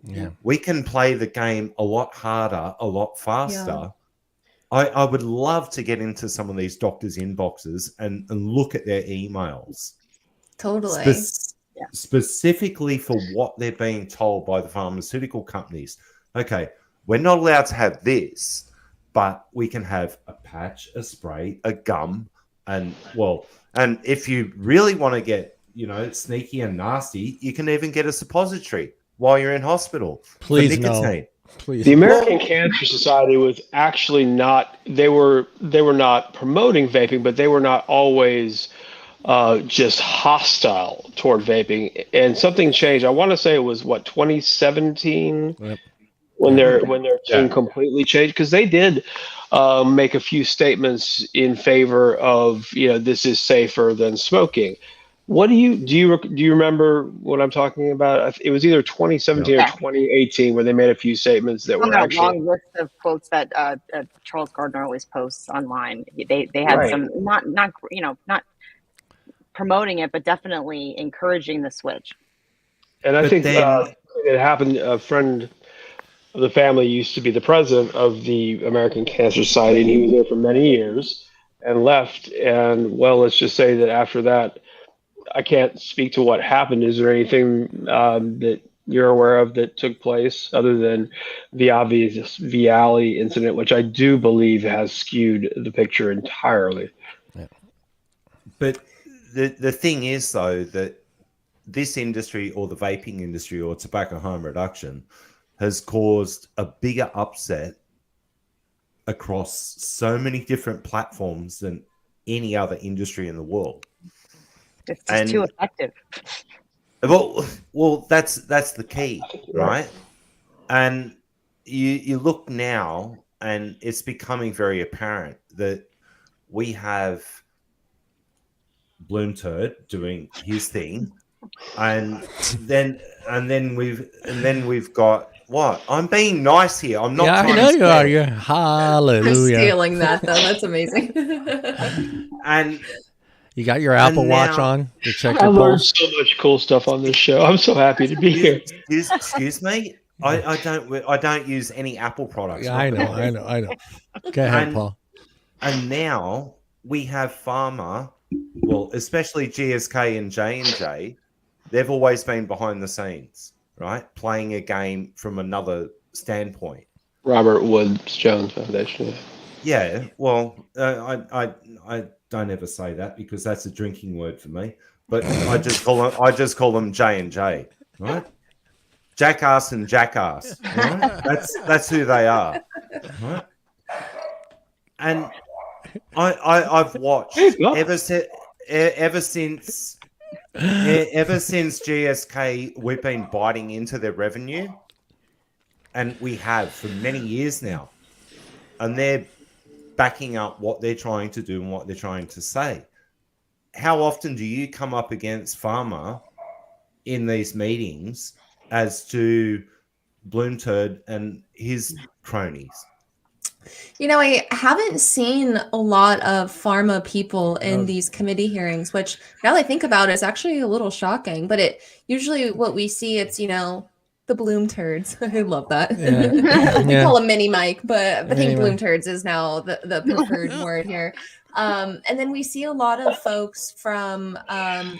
Yeah. We can play the game a lot harder, a lot faster. Yeah. I would love to get into some of these doctors' inboxes and look at their emails. Totally. Specifically for what they're being told by the pharmaceutical companies. Okay, we're not allowed to have this, but we can have a patch, a spray, a gum, and if you really want to get, sneaky and nasty, you can even get a suppository while you're in hospital. Please no. Please. The American Cancer Society was actually not. They were not promoting vaping, but they were not always just hostile toward vaping. And something changed. I want to say it was 2017 when their tune completely changed, because they did make a few statements in favor of this is safer than smoking. What do you remember what I'm talking about? It was either 2017 or 2018 where they made a few statements that were actually long list of quotes that Charles Gardner always posts online. They had some not promoting it, but definitely encouraging the switch. And I think it happened. A friend of the family used to be the president of the American Cancer Society, and he was there for many years and left. And let's just say that after that, I can't speak to what happened. Is there anything that you're aware of that took place other than the obvious Viali incident, which I do believe has skewed the picture entirely? Yeah. But the thing is, though, that this industry or the vaping industry or tobacco harm reduction has caused a bigger upset across so many different platforms than any other industry in the world. It's just too effective. Well, that's the key, right? And you look now, and it's becoming very apparent that we have Bloom Turd doing his thing, and then we've got what? I'm being nice here. I'm not. Yeah, I know you are. You're hallelujah. I'm stealing that though. That's amazing. And. You got your Apple Watch on to check your I learned pulse? so much cool stuff on this show. I'm so happy to be here. Excuse me? I don't use any Apple products. Yeah, I know. Go ahead, Paul. And now we have pharma, especially GSK and J&J, they've always been behind the scenes, right? Playing a game from another standpoint. Robert Wood Jones Foundation. Yeah, well, I don't ever say that because that's a drinking word for me. but I just call them J&J, right? Jackass and Jackass, right? That's who they are, right? And I've watched ever since GSK, we've been biting into their revenue, and we have for many years now, and they're backing up what they're trying to do and what they're trying to say. How often do you come up against pharma in these meetings as to Bloomturd and his cronies? You know, I haven't seen a lot of pharma people in these committee hearings, which now that I think about it, is actually a little shocking. But it usually what we see, it's, you know, the Bloom turds. I love that. Yeah. We call them mini Mike, but I think Bloom turds is now the preferred word here. And then we see a lot of folks from,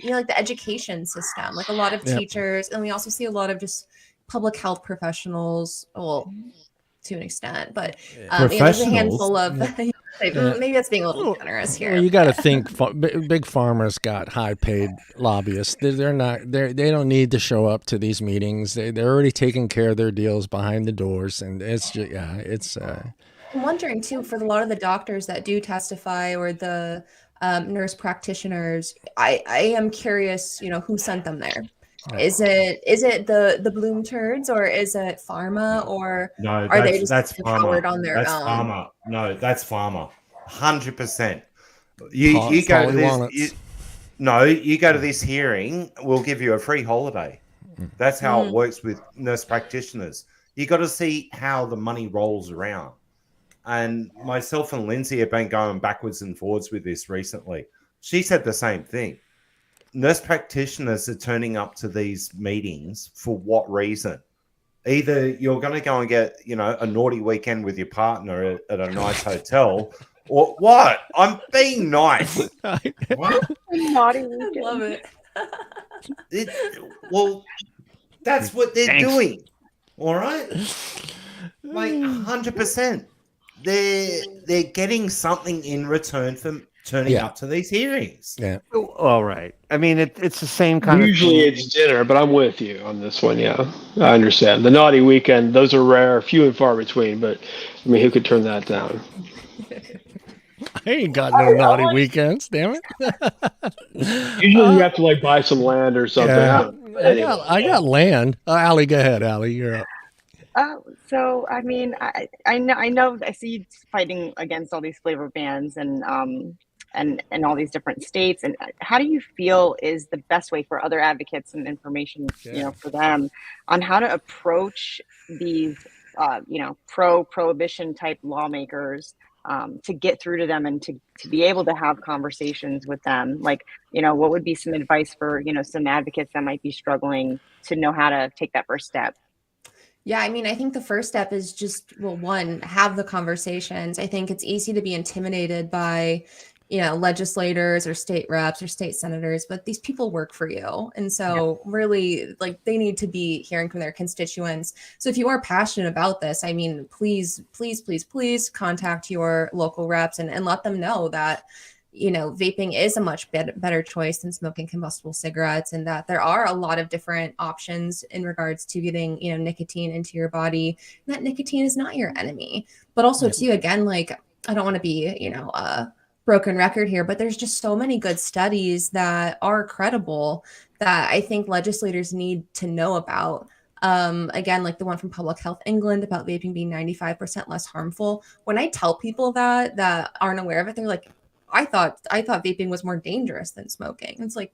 you know, like the education system, like a lot of teachers. And we also see a lot of just public health professionals. Well, to an extent, but you know, there's a handful of maybe that's being a little generous here. Well, you got to think big pharma's got high paid lobbyists. They don't need to show up to these meetings. They're already taking care of their deals behind the doors, and it's just, I'm wondering too, for a lot of the doctors that do testify, or the nurse practitioners, I am curious, you know, who sent them there. Is it the Bloom turds, or is it pharma, or are they just empowered on their own? Pharma. No, that's pharma. 100%. You go to this. You go to this hearing, we'll give you a free holiday. That's how it works with nurse practitioners. You got to see how the money rolls around. And myself and Lindsay have been going backwards and forwards with this recently. She said the same thing. Nurse practitioners are turning up to these meetings for what reason? Either you're going to go and get, you know, a naughty weekend with your partner at a nice hotel, or what? I'm being nice. What? Naughty weekend. I love it. Well, that's what they're doing. All right, like 100%. They're getting something in return for turning up to these hearings. Yeah. All right. I mean, it's the same kind Usually of thing. it's dinner, but I'm with you on this one. Yeah, I understand. The naughty weekend, those are rare, few and far between, but I mean, who could turn that down? I ain't got no naughty weekends, damn it. Usually you have to like buy some land or something. Yeah. I got land. Allie, go ahead, Allie. You're up. So I mean, I know I see you fighting against all these flavor bans and all these different states. And how do you feel is the best way for other advocates and information, you know, for them on how to approach these, you know, prohibition type lawmakers to get through to them and to be able to have conversations with them? Like, you know, what would be some advice for, you know, some advocates that might be struggling to know how to take that first step? Yeah, I mean, I think the first step is just, well, one, have the conversations. I think it's easy to be intimidated by, you know, legislators or state reps or state senators, but these people work for you. And so really, like, they need to be hearing from their constituents. So if you are passionate about this, I mean, please contact your local reps and let them know that, you know, vaping is a much better choice than smoking combustible cigarettes, and that there are a lot of different options in regards to getting, you know, nicotine into your body, and that nicotine is not your enemy. But also too, again, like, I don't want to be, you know, a broken record here, but there's just so many good studies that are credible that I think legislators need to know about. Again, like the one from Public Health England about vaping being 95% less harmful. When I tell people that aren't aware of it, they're like, I thought vaping was more dangerous than smoking. It's like,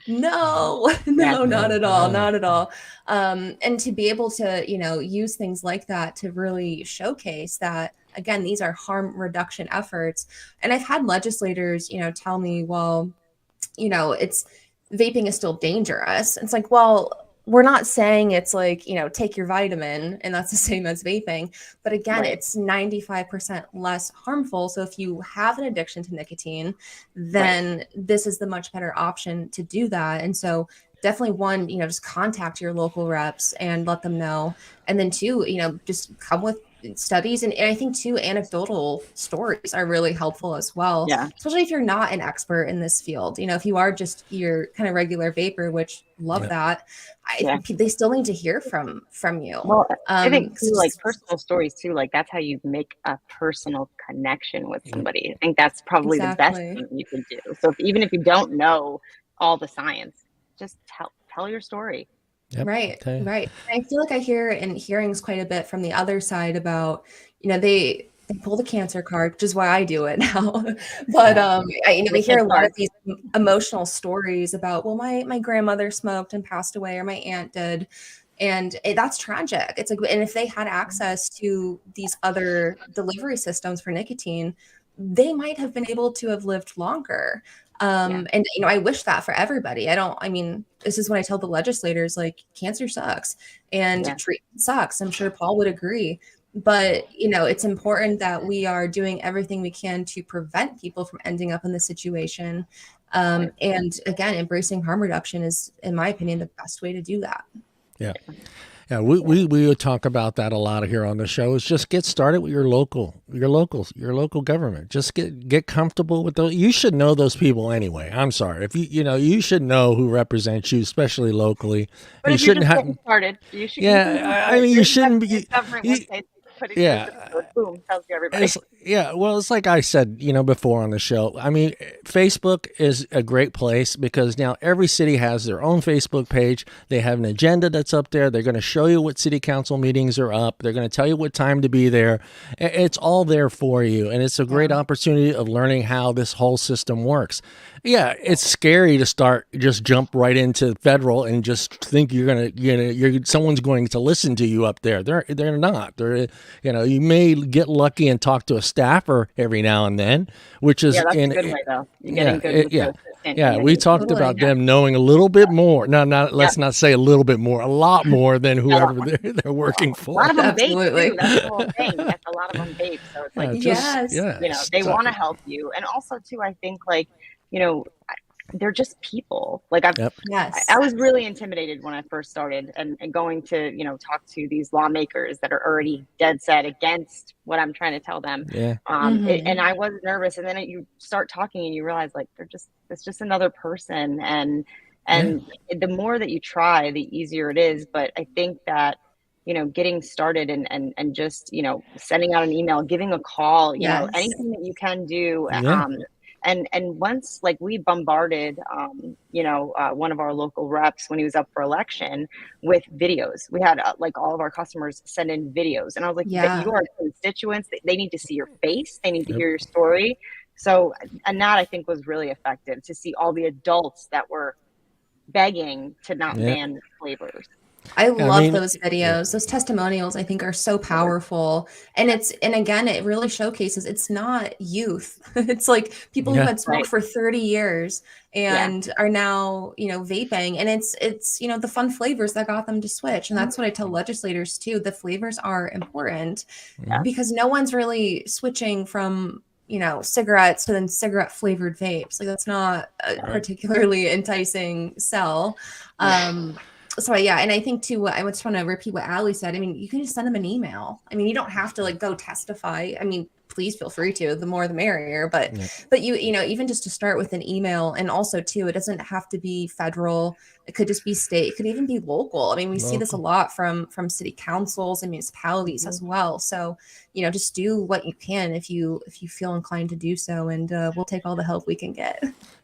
no, not at all. And to be able to, you know, use things like that to really showcase that, again, these are harm reduction efforts. And I've had legislators, you know, tell me, well, you know, vaping is still dangerous. It's like, well, we're not saying it's like, you know, take your vitamin and that's the same as vaping. But again, it's 95% less harmful. So if you have an addiction to nicotine, then this is the much better option to do that. And so definitely, one, you know, just contact your local reps and let them know. And then two, you know, just come with studies, and I think too anecdotal stories are really helpful as well. Yeah. Especially if you're not an expert in this field. If you are just your kind of regular vapor, which love that, they still need to hear from you. Well, I think too, like personal stories too, like that's how you make a personal connection with somebody. I think that's probably the best thing you can do. So even if you don't know all the science, just tell your story. Yep. Right. I feel like I hear in hearings quite a bit from the other side about, they pull the cancer card, which is why I do it now. But I hear a lot of these emotional stories about, well, my grandmother smoked and passed away, or my aunt did, and that's tragic. It's like, and if they had access to these other delivery systems for nicotine, they might have been able to have lived longer. And I wish that for everybody. This is when I tell the legislators, like, cancer sucks and treatment sucks. I'm sure Paul would agree. But, it's important that we are doing everything we can to prevent people from ending up in this situation. And again, embracing harm reduction is, in my opinion, the best way to do that. Yeah. Yeah, we would talk about that a lot here on the show. Is just get started with your local government. Just get comfortable with those. You should know those people anyway. I'm sorry, if you should know who represents you, especially locally. But you if shouldn't you're have. Getting started, you should. You shouldn't be. Boom, tells you everybody. It's like I said, before on the show. Facebook is a great place because now every city has their own Facebook page. They have an agenda that's up there. They're going to show you what city council meetings are up. They're going to tell you what time to be there. It's all there for you, and it's a great opportunity of learning how this whole system works. Yeah, it's scary to just jump right into federal and just think someone's going to listen to you up there. They're not. You may get lucky and talk to a staffer every now and then, which is that's a good way though. You're getting good with the assistant. We talked about them knowing a little bit more. Let's not say a little bit more, a lot more than whoever they're working for. A lot of them vape too. That's the whole thing. That's a lot of them vape. So it's like, they want to help you, and also too, I think they're just people. Like I was really intimidated when I first started and going to, talk to these lawmakers that are already dead set against what I'm trying to tell them. Yeah. And I was nervous. And then you start talking and you realize like, it's just another person. And the more that you try, the easier it is. But I think that, getting started and just, sending out an email, giving a call, anything that you can do. And once like we bombarded, one of our local reps when he was up for election with videos. We had like all of our customers send in videos, and I was like, you are constituents. They need to see your face. They need to hear your story. So, and that I think was really effective to see all the adults that were begging to not ban flavors. I love those videos. Those testimonials, I think, are so powerful. And again, it really showcases it's not youth. It's like people who had smoked for 30 years and are now, vaping. And it's the fun flavors that got them to switch. And that's what I tell legislators too. The flavors are important because no one's really switching from cigarettes to then cigarette flavored vapes. Like that's not a particularly enticing sell. So and I think too, I just want to repeat what Allie said. You can just send them an email. You don't have to go testify. Please feel free to. The more the merrier. But you even just to start with an email, and also too, it doesn't have to be federal. It could just be state. It could even be local. We see this a lot from city councils and municipalities as well. So just do what you can if you feel inclined to do so, and we'll take all the help we can get.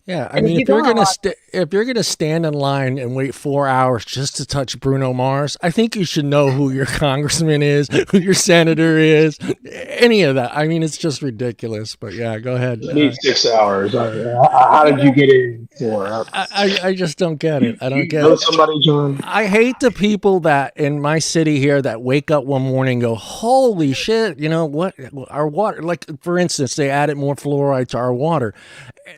Yeah, if you're gonna stand in line and wait 4 hours just to touch Bruno Mars, I think you should know who your congressman is, who your senator is, any of that. It's just ridiculous. But yeah, go ahead. You need 6 hours. How did you get in for? I just don't get it. I don't get know it. Somebody, John? I hate the people that in my city here that wake up one morning and go, holy shit, what our water, like for instance, they added more fluoride to our water.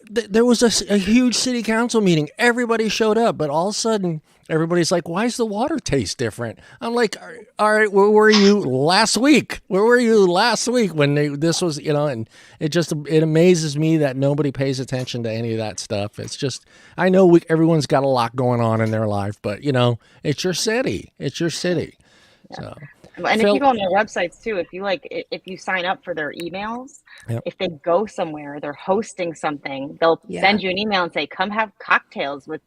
There was a huge city council meeting. Everybody showed up, but all of a sudden, everybody's like, why does the water taste different? I'm like, all right, where were you last week? Where were you last week when this was, and it amazes me that nobody pays attention to any of that stuff. It's just, I know everyone's got a lot going on in their life, but, it's your city. It's your city. Yeah. So. And if you go on their websites too, if you sign up for their emails, if they go somewhere, they're hosting something, they'll send you an email and say, come have cocktails with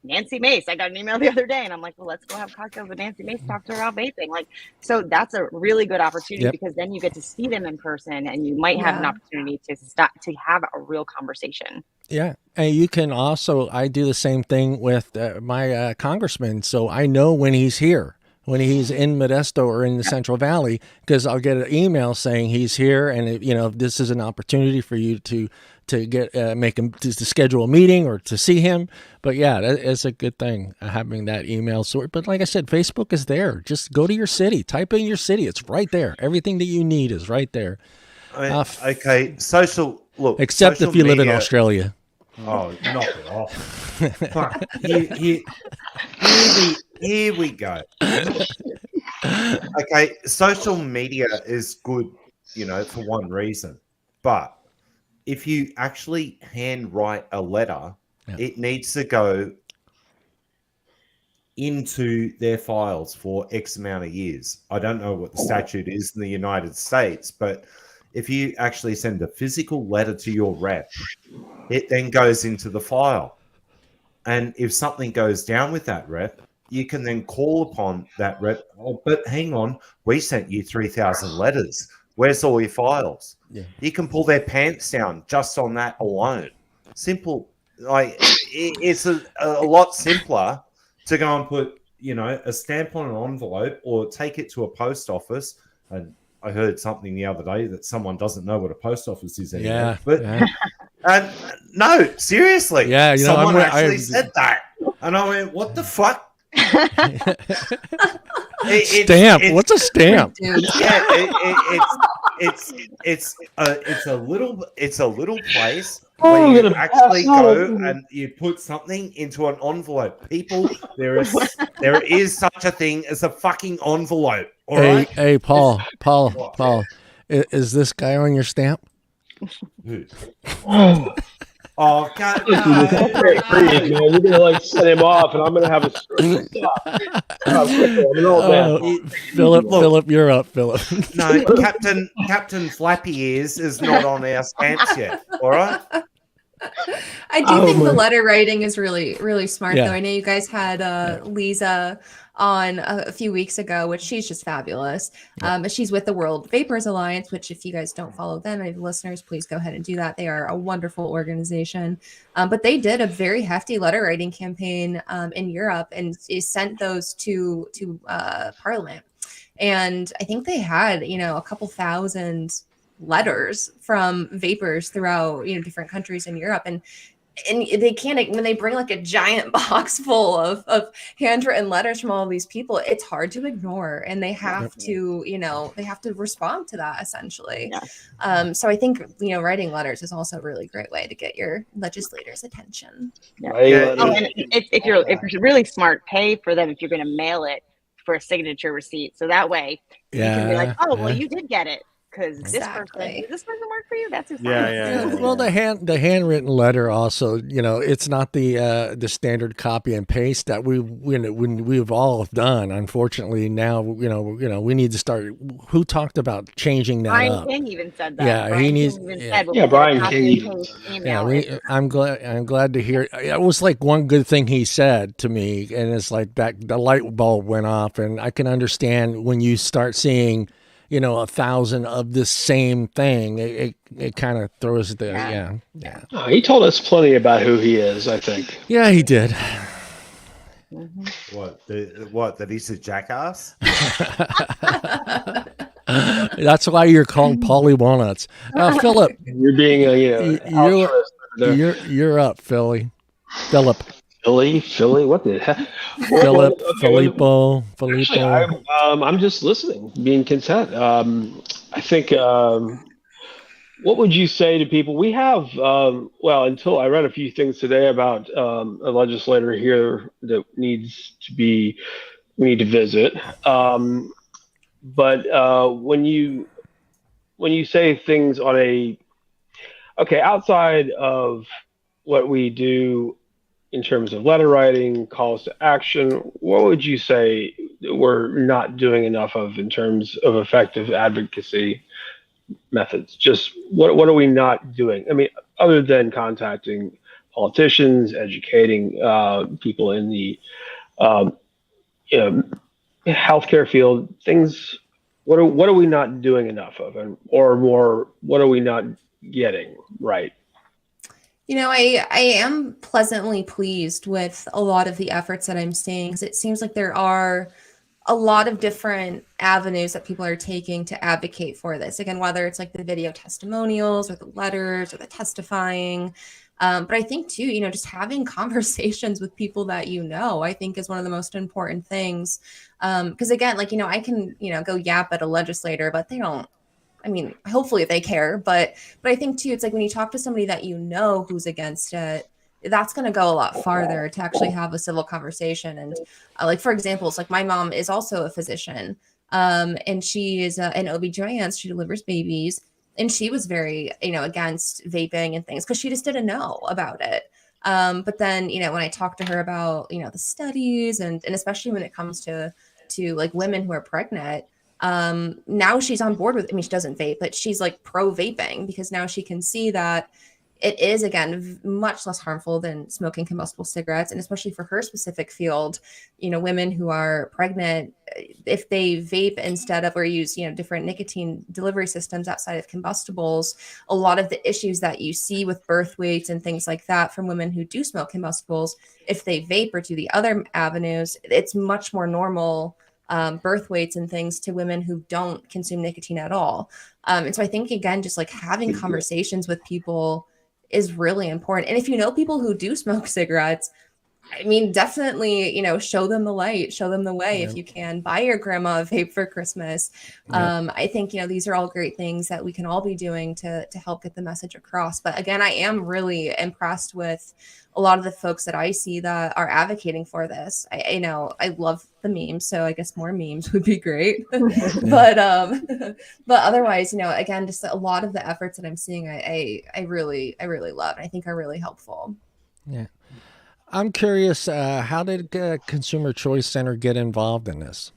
Nancy Mace. I got an email the other day and I'm like, well, let's go have cocktails with Nancy Mace, talk to her about vaping. So that's a really good opportunity because then you get to see them in person and you might have an opportunity to have a real conversation. Yeah. And you can also, I do the same thing with my congressman. So I know when he's here, when he's in Modesto or in the Central Valley, because I'll get an email saying he's here, and this is an opportunity for you to get make him to schedule a meeting or to see him. But yeah, it's a good thing having that email sort. But like I said, Facebook is there. Just go to your city, type in your city. It's right there. Everything that you need is right there. Okay, social look. Except social if you live in media- Australia. Oh, knock it off. Fuck. Here we go. Okay, social media is good, for one reason. But if you actually handwrite a letter, it needs to go into their files for X amount of years. I don't know what the statute is in the United States, but if you actually send a physical letter to your rep, it then goes into the file. And if something goes down with that rep, you can then call upon that rep. Oh, but hang on, we sent you 3,000 letters. Where's all your files? Yeah. You can pull their pants down just on that alone. Simple. It's a lot simpler to go and put, a stamp on an envelope or take it to a post office. And I heard something the other day that someone doesn't know what a post office is anymore. No, seriously. Yeah, someone actually said that. And I went, what the fuck? Stamp. What's a stamp? It's a little place where you actually go and you put something into an envelope. People, there is such a thing as a fucking envelope. All right? Hey, Paul. Is this guy on your stamp? Oh, God. You're going to set him off, and I'm going to have a Philip, you're up, Philip. No, Captain Flappy Ears is not on our stamps yet. All right. I do think the letter writing is really, really smart, though. I know you guys had Lisa on a few weeks ago, which she's just fabulous. She's with the World Vapors Alliance, which if you guys don't follow them, any listeners, please go ahead and do that. They are a wonderful organization. But they did a very hefty letter writing campaign in Europe and sent those to Parliament. And I think they had, a couple thousand letters from vapors throughout, different countries in Europe. And they can't, when they bring like a giant box full of handwritten letters from all these people, it's hard to ignore, and they have to, they have to respond to that essentially. So I think, writing letters is also a really great way to get your legislators' attention. And if you're really smart, pay for them if you're going to mail it for a signature receipt. So that way you can be like, well, you did get it. Because this person work for you. That's his Well, the handwritten letter also, it's not the standard copy and paste that we've all done. Unfortunately, now we need to start. Who talked about changing that Brian up? King even said that. Yeah, Brian he needs. Brian King. I'm glad to hear. It was like one good thing he said to me, and it's like that the light bulb went off, and I can understand when you start seeing 1,000 of the same thing, it kind of throws the He told us plenty about who he is, I think. Yeah, he did. What that he's a jackass? That's why you're called Paulie Walnuts. Philip, you're being you're up, Philip. Philly, what the heck? Filippo. Actually, I'm just listening, being content. I think, what would you say to people? We have, until I read a few things today about a legislator here that we need to visit. But when you say things outside of what we do in terms of letter writing, calls to action, what would you say we're not doing enough of in terms of effective advocacy methods? Just what are we not doing? I mean, other than contacting politicians, educating people in the you know, healthcare field, things. What are we not doing enough of, or more, what are we not getting right? I am pleasantly pleased with a lot of the efforts that I'm seeing, because it seems like there are a lot of different avenues that people are taking to advocate for this. Again, whether it's like the video testimonials or the letters or the testifying. But I think too, just having conversations with people that I think is one of the most important things. Because again, I can, go yap at a legislator, but they don't. I mean, hopefully they care, but I think too, it's like when you talk to somebody that who's against it, that's going to go a lot farther to actually have a civil conversation. And like, for example, it's like my mom is also a physician, and she is an OB/GYN. She delivers babies, and she was very, against vaping and things because she just didn't know about it. But then, when I talked to her about, the studies and especially when it comes to like women who are pregnant, now she's on board with, she doesn't vape, but she's like pro vaping because now she can see that it is, again, much less harmful than smoking combustible cigarettes. And especially for her specific field, women who are pregnant, if they vape instead of or use, different nicotine delivery systems outside of combustibles, a lot of the issues that you see with birth weights and things like that from women who do smoke combustibles, if they vape or do the other avenues, it's much more normal birth weights and things to women who don't consume nicotine at all. And so I think, again, just like having conversations with people is really important. And if people who do smoke cigarettes, definitely, show them the light, show them the way. If you can, buy your grandma a vape for Christmas. I think, these are all great things that we can all be doing to help get the message across. But again, I am really impressed with a lot of the folks that I see that are advocating for this. I love the memes, so I guess more memes would be great. But otherwise, again, just a lot of the efforts that I'm seeing, I really love, and I think are really helpful. Yeah. I'm curious, how did Consumer Choice Center get involved in this?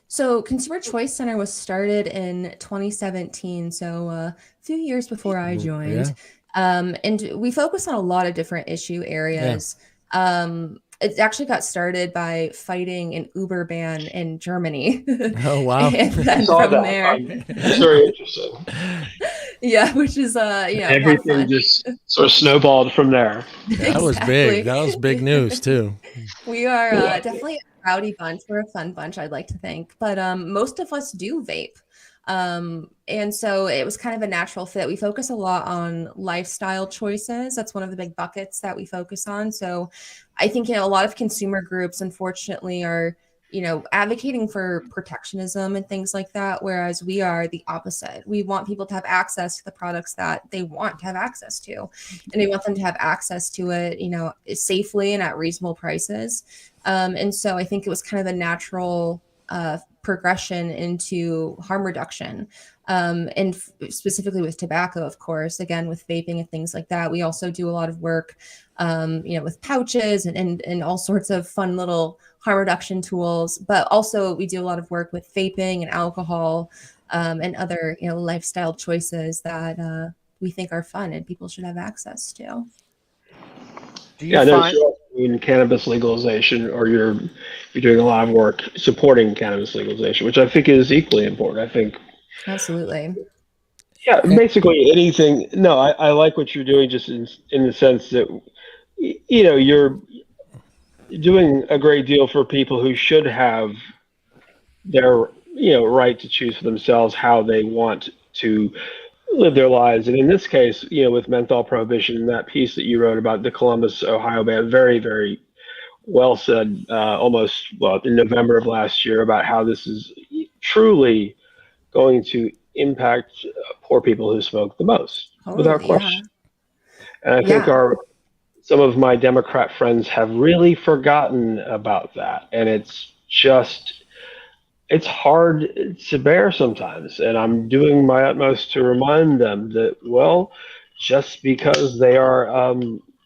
So Consumer Choice Center was started in 2017, so a few years before I joined. And we focus on a lot of different issue areas. It actually got started by fighting an Uber ban in Germany. Oh, wow. And then from there. It's very interesting. Yeah, which is everything just sort of snowballed from there. That was big. That was big news too. We are definitely a rowdy bunch. We're a fun bunch, I'd like to think, but most of us do vape. And so it was kind of a natural fit. We focus a lot on lifestyle choices. That's one of the big buckets that we focus on. So I think, a lot of consumer groups, unfortunately, are, advocating for protectionism and things like that. Whereas we are the opposite. We want people to have access to the products that they want to have access to, and we want them to have access to it, safely and at reasonable prices. And so I think it was kind of a natural progression into harm reduction, and specifically with tobacco, of course, again, with vaping and things like that. We also do a lot of work, with pouches and all sorts of fun little harm reduction tools, but also we do a lot of work with vaping and alcohol, and other, lifestyle choices that we think are fun and people should have access to. In cannabis legalization, or you're doing a lot of work supporting cannabis legalization, which I think is equally important. I think absolutely. Yeah, basically anything. No, I like what you're doing, just in the sense that you're doing a great deal for people who should have their right to choose for themselves how they want to live their lives. And in this case, with menthol prohibition, that piece that you wrote about the Columbus, Ohio ban, very, very well said, in November of last year, about how this is truly going to impact poor people who smoke the most, without question. And I think some of my Democrat friends have really forgotten about that. And it's hard to bear sometimes. And I'm doing my utmost to remind them that, well, just because they are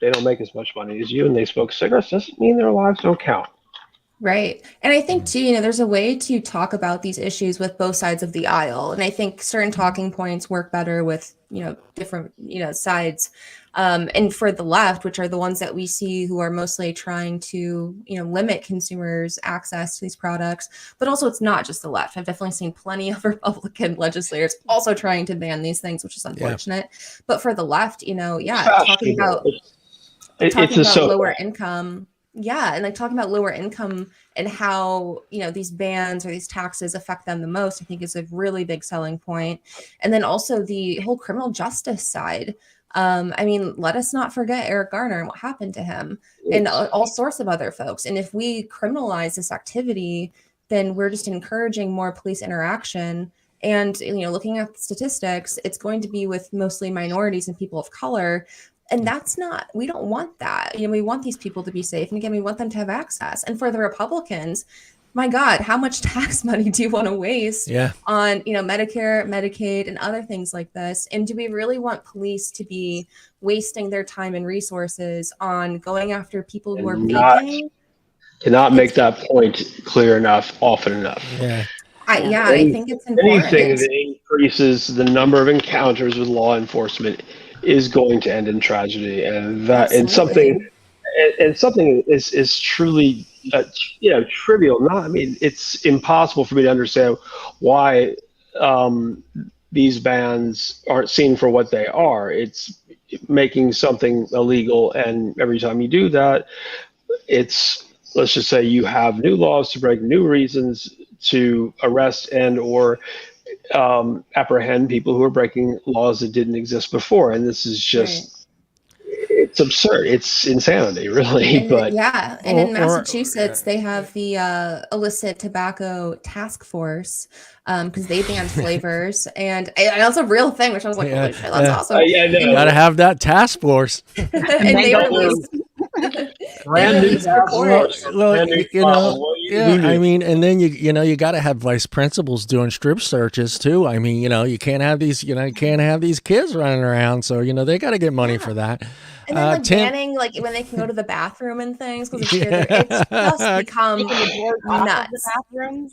they don't make as much money as you and they smoke cigarettes doesn't mean their lives don't count. Right. And I think too, there's a way to talk about these issues with both sides of the aisle. And I think certain talking points work better with, different, sides. And for the left, which are the ones that we see who are mostly trying to, limit consumers' access to these products. But also it's not just the left. I've definitely seen plenty of Republican legislators also trying to ban these things, which is unfortunate. Yeah. But for the left, talking about lower income. Yeah. And talking about lower income and how, these bans or these taxes affect them the most, I think is a really big selling point. And then also the whole criminal justice side. Let us not forget Eric Garner and what happened to him and all sorts of other folks. And if we criminalize this activity, then we're just encouraging more police interaction. And, looking at statistics, it's going to be with mostly minorities and people of color. And we don't want that. We want these people to be safe. And again, we want them to have access. And for the Republicans, my God, how much tax money do you want to waste on, Medicare, Medicaid, and other things like this? And do we really want police to be wasting their time and resources on going after people who are vaping? Cannot make that point clear enough, often enough. Yeah. I think it's important. Anything that increases the number of encounters with law enforcement is going to end in tragedy, and something is truly trivial. It's impossible for me to understand why these bans aren't seen for what they are. It's making something illegal, and every time you do that, let's just say you have new laws to break, new reasons to arrest and or apprehend people who are breaking laws that didn't exist before. And this is just, it's absurd. It's insanity, really. And in Massachusetts, they have the illicit tobacco task force because they banned flavors. And that's a real thing, which I was like, holy shit, that's awesome. You got to have that task force. And they released... and then you got to have vice principals doing strip searches too. You can't have these kids running around, so they got to get money for that. And then banning when they can go to the bathroom and things because it's just become nuts. Bathrooms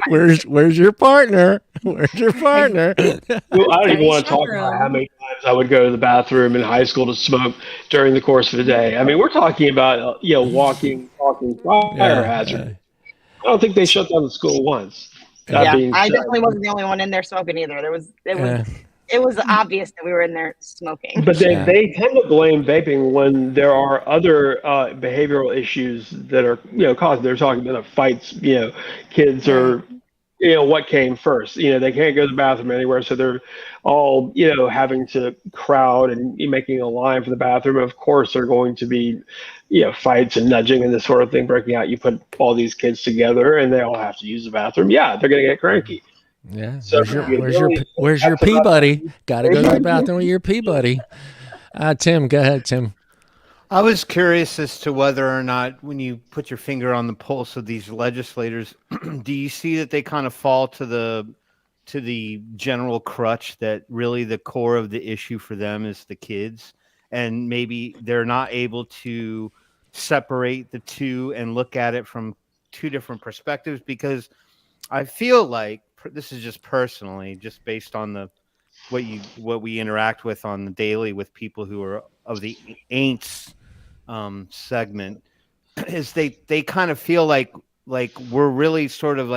Where's your partner? Where's your partner? Well, I don't even want to talk about how many times I would go to the bathroom in high school to smoke during the course of the day. We're talking about walking fire hazard. I don't think they shut down the school once. I definitely wasn't the only one in there smoking either. It was obvious that we were in there smoking. But they tend to blame vaping when there are other behavioral issues that are, caused. They're talking about fights, kids are, what came first. They can't go to the bathroom anywhere, so they're all, having to crowd and making a line for the bathroom. Of course, they're going to be, fights and nudging and this sort of thing breaking out. You put all these kids together and they all have to use the bathroom. Yeah, they're going to get cranky. Yeah. So where's your pee buddy? Got to go to the bathroom with your pee buddy. Tim, go ahead, Tim. I was curious as to whether or not, when you put your finger on the pulse of these legislators, do you see that they kind of fall to the general crutch that really the core of the issue for them is the kids, and maybe they're not able to separate the two and look at it from two different perspectives? Because I feel like, this is just personally, just based on what we interact with on the daily with people who are of the ain'ts segment, is they kind of feel like we're really sort of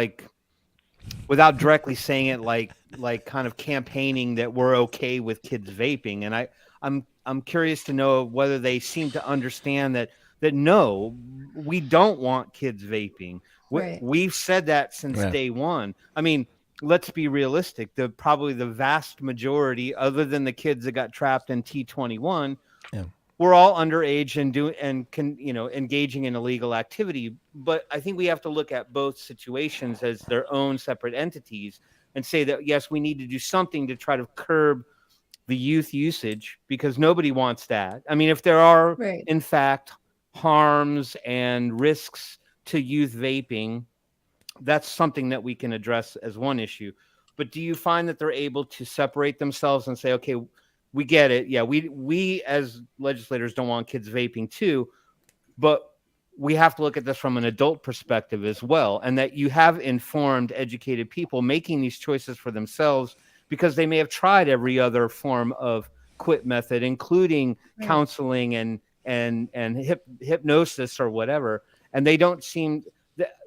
without directly saying it, like kind of campaigning that we're okay with kids vaping. And I'm curious to know whether they seem to understand that no, we don't want kids vaping. We've said that since day one. Let's be realistic. Probably the vast majority, other than the kids that got trapped in T21, we're all underage and engaging in illegal activity. But I think we have to look at both situations as their own separate entities and say that, yes, we need to do something to try to curb the youth usage, because nobody wants that. If there are, in fact, harms and risks to youth vaping, that's something that we can address as one issue. But do you find that they're able to separate themselves and say, okay, we get it. Yeah, we as legislators don't want kids vaping too, but we have to look at this from an adult perspective as well, and that you have informed, educated people making these choices for themselves because they may have tried every other form of quit method, including counseling and hypnosis or whatever, and they don't seem.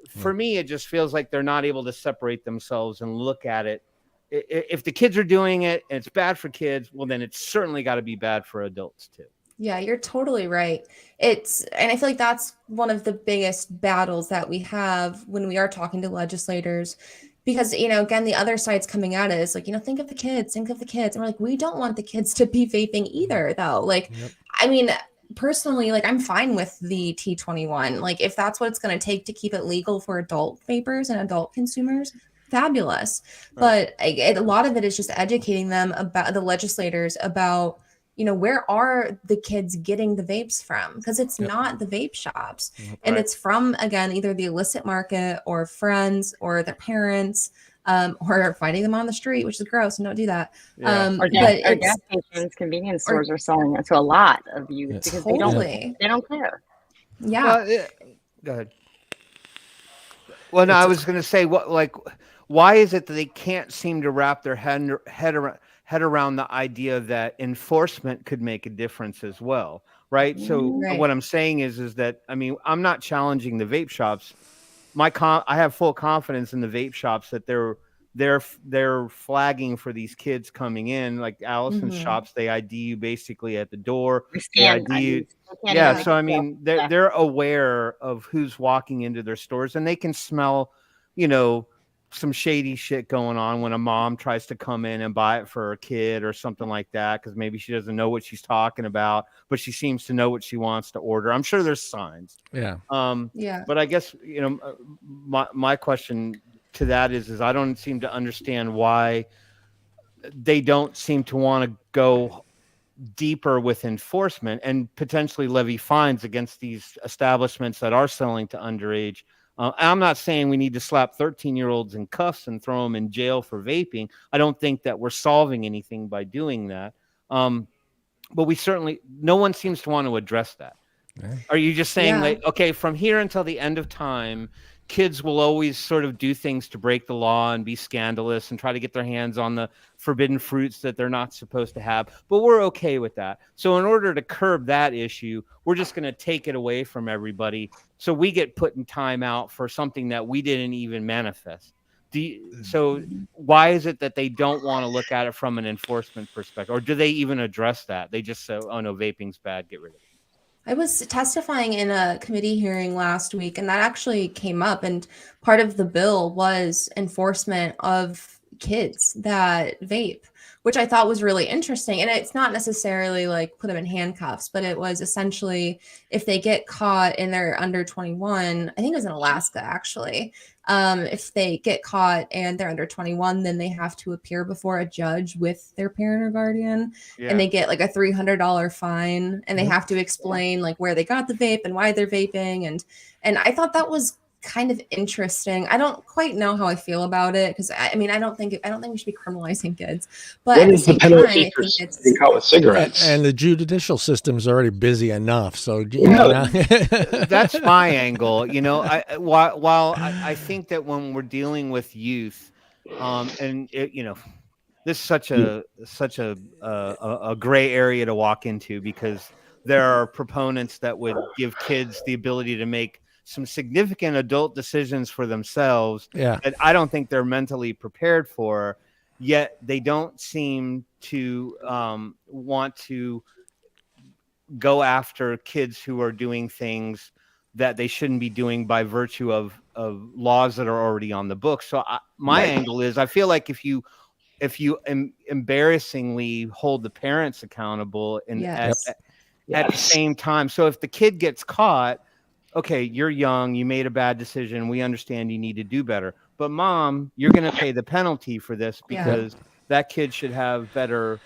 For me, it just feels like they're not able to separate themselves and look at it. If the kids are doing it and it's bad for kids, well, then it's certainly got to be bad for adults too. Yeah, you're totally right. And I feel like that's one of the biggest battles that we have when we are talking to legislators, because, again, the other side's coming at it is like, think of the kids. And we're like, we don't want the kids to be vaping either, though. Like, I mean, personally, like, I'm fine with the T21. Like, if that's what it's going to take to keep it legal for adult vapors and adult consumers, fabulous. Right. But a lot of it is just educating them about the legislators about, where are the kids getting the vapes from? Because it's not the vape shops. And it's from, again, either the illicit market or friends or their parents, or finding them on the street, which is gross, and don't do that. Or gas stations, convenience stores are selling it to a lot of youth because they don't care. Yeah. Well, go ahead. Well, no, I was going to say, why is it that they can't seem to wrap their head around the idea that enforcement could make a difference as well, right? So what I'm saying is that, I mean, I'm not challenging the vape shops. I have full confidence in the vape shops that they're flagging for these kids coming in, like Allison's shops. They ID you basically at the door. They ID you. Yeah, so I mean, they're aware of who's walking into their stores, and they can smell, some shady shit going on when a mom tries to come in and buy it for her kid or something like that, because maybe she doesn't know what she's talking about, but she seems to know what she wants to order. I'm sure there's signs. Yeah. But I guess, my question to that is I don't seem to understand why they don't seem to want to go deeper with enforcement and potentially levy fines against these establishments that are selling to underage. I'm not saying we need to slap 13-year-olds in cuffs and throw them in jail for vaping. I don't think that we're solving anything by doing that. But no one seems to want to address that. Yeah. Are you just saying like, okay, from here until the end of time, kids will always sort of do things to break the law and be scandalous and try to get their hands on the forbidden fruits that they're not supposed to have, but we're okay with that. So in order to curb that issue, we're just going to take it away from everybody. So we get put in timeout for something that we didn't even manifest. So why is it that they don't want to look at it from an enforcement perspective? Or do they even address that? They just say, oh no, vaping's bad, get rid of it. I was testifying in a committee hearing last week, and that actually came up. And part of the bill was enforcement of kids that vape, which I thought was really interesting. And it's not necessarily like put them in handcuffs, but it was essentially if they get caught and they're under 21, I think it was in Alaska, actually. If they get caught and they're under 21, then they have to appear before a judge with their parent or guardian, and they get like a $300 fine, and they have to explain like where they got the vape and why they're vaping. And I thought that was kind of interesting. I don't quite know how I feel about it, because I mean, I don't think we should be criminalizing kids. But what is the penalty for getting caught with cigarettes? And the judicial system is already busy enough. So that's my angle. While I think that when we're dealing with youth, and this is such a gray area to walk into, because there are proponents that would give kids the ability to make some significant adult decisions for themselves that I don't think they're mentally prepared for, yet they don't seem to want to go after kids who are doing things that they shouldn't be doing by virtue of laws that are already on the books. So my angle is, I feel like if you embarrassingly hold the parents accountable and at the same time, so if the kid gets caught, okay, you're young, you made a bad decision, we understand you need to do better, but mom, you're going to pay the penalty for this, because that kid should have better,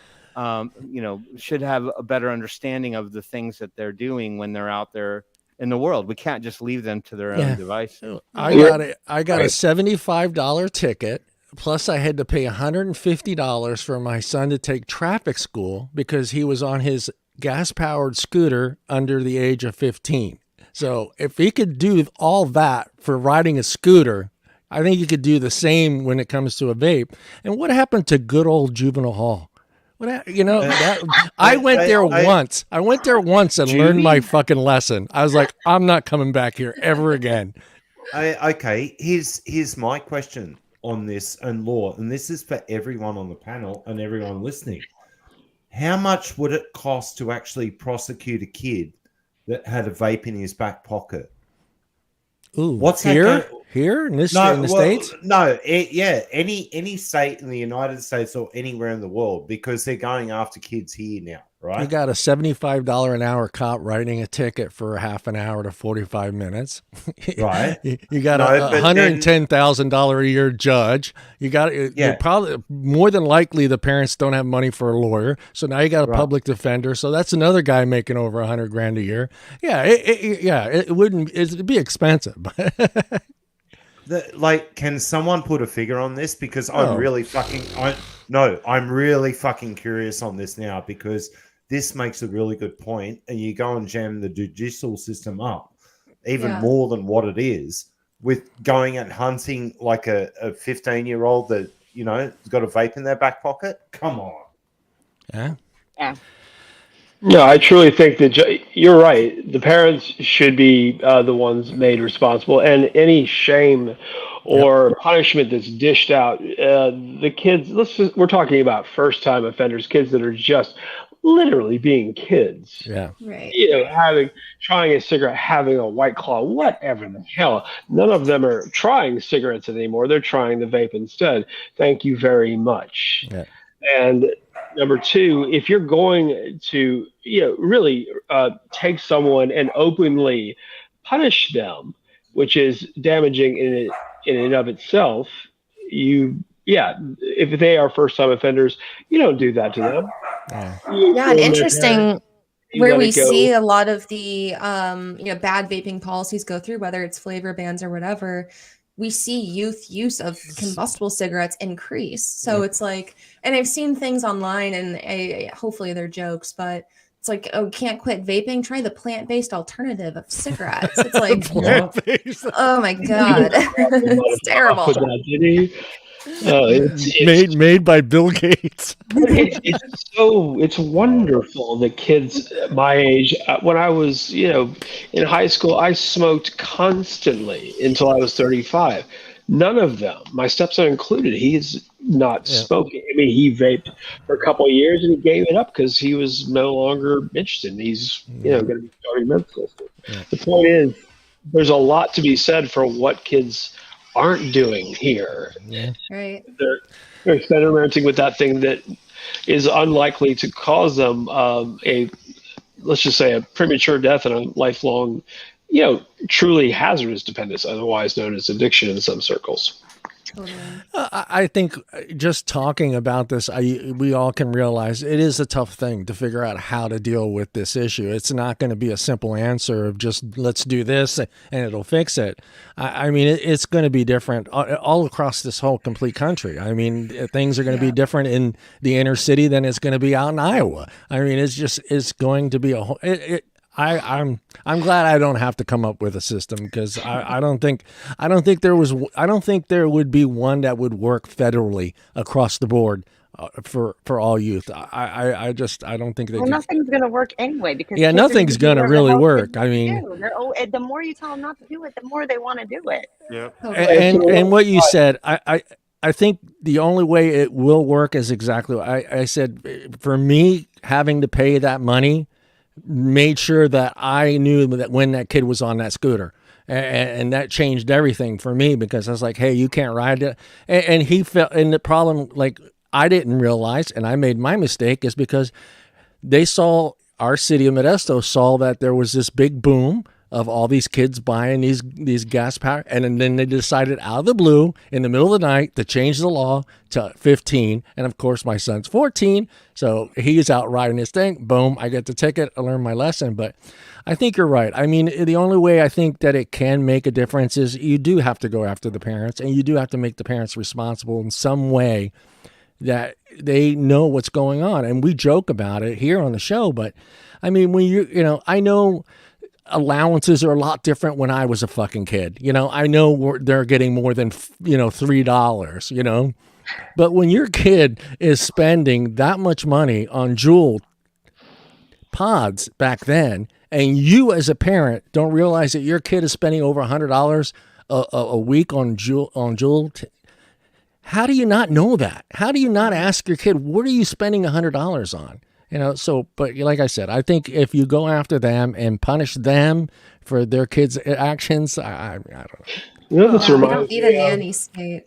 should have a better understanding of the things that they're doing when they're out there in the world. We can't just leave them to their own devices. I got a $75 ticket Plus, I had to pay $150 for my son to take traffic school because he was on his gas-powered scooter under the age of 15. So if he could do all that for riding a scooter, I think he could do the same when it comes to a vape. And what happened to good old juvenile hall? I went there once. I went there once and learned my fucking lesson. I was like, I'm not coming back here ever again. Okay, here's my question on this and law, and this is for everyone on the panel and everyone listening. How much would it cost to actually prosecute a kid that had a vape in his back pocket? Ooh, what's here in the States? No, any state in the United States or anywhere in the world, because they're going after kids here now, right? You got a $75 an hour cop writing a ticket for half an hour to 45 minutes. Right. You got a $110,000 a year judge. You got probably more than likely the parents don't have money for a lawyer, so now you got a public defender. So that's another guy making over $100,000 a year. Yeah, it'd be expensive. Can someone put a figure on this? Because I'm really fucking curious on this now, because this makes a really good point, and you go and jam the judicial system up even more than what it is with going and hunting like a 15-year-old that, has got a vape in their back pocket. Come on. Yeah. No, I truly think that you're right. The parents should be the ones made responsible, and any shame or punishment that's dished out, the kids. We're talking about first-time offenders, kids that are just literally being kids. Yeah, right. Trying a cigarette, having a White Claw, whatever the hell. None of them are trying cigarettes anymore. They're trying the vape instead. Thank you very much. Yeah. And number two, if you're going to, really take someone and openly punish them, which is damaging in and of itself, if they are first-time offenders, you don't do that to them. And interesting where we see a lot of the bad vaping policies go through, whether it's flavor bans or whatever. We see youth use of combustible cigarettes increase. So it's like, and I've seen things online, and hopefully they're jokes, but it's like, oh, can't quit vaping? Try the plant-based alternative of cigarettes. It's like, oh my God. It's terrible. It's made by Bill Gates. It's wonderful that kids my age, when I was in high school, I smoked constantly until I was 35. None of them, my stepson included, he's not smoking. I mean, he vaped for a couple of years and he gave it up because he was no longer interested. He's going to be starting medical school. The point is, there's a lot to be said for what kids aren't doing here. Right. They're experimenting with that thing that is unlikely to cause them let's just say a premature death and a lifelong, truly hazardous dependence, otherwise known as addiction in some circles. Totally. I think just talking about this, we all can realize it is a tough thing to figure out how to deal with this issue. It's not going to be a simple answer of just let's do this and it'll fix it. I mean, it's going to be different all across this whole complete country. I mean, things are going to be different in the inner city than it's going to be out in Iowa. I mean, it's going to be a whole. I'm glad I don't have to come up with a system, because I don't think there would be one that would work federally across the board for all youth. I don't think they. Well, nothing's going to work anyway, because nothing's going to really work. I mean, the more you tell them not to do it, the more they want to do it. Yeah. And what you said, I think the only way it will work is exactly what I said. For me, having to pay that money made sure that I knew that when that kid was on that scooter, and that changed everything for me, because I was like, hey, you can't ride it. And he felt, and the problem, like, I didn't realize, and I made my mistake, is because they saw, our city of Modesto saw that there was this big boom of all these kids buying these gas power, and then they decided out of the blue in the middle of the night to change the law to 15. And of course, my son's 14, so he's out riding his thing. Boom, I get the ticket. I learned my lesson. But I think you're right. I mean, the only way I think that it can make a difference is you do have to go after the parents, and you do have to make the parents responsible in some way that they know what's going on. And we joke about it here on the show, but I mean, when I know allowances are a lot different when I was a fucking kid. I know they're getting more than, $3, but when your kid is spending that much money on Juul pods back then, and you as a parent don't realize that your kid is spending over $100 a week on Juul, how do you not know that? How do you not ask your kid, what are you spending $100 on? But like I said, I think if you go after them and punish them for their kids' actions, I don't know. This we reminds don't need a nanny state.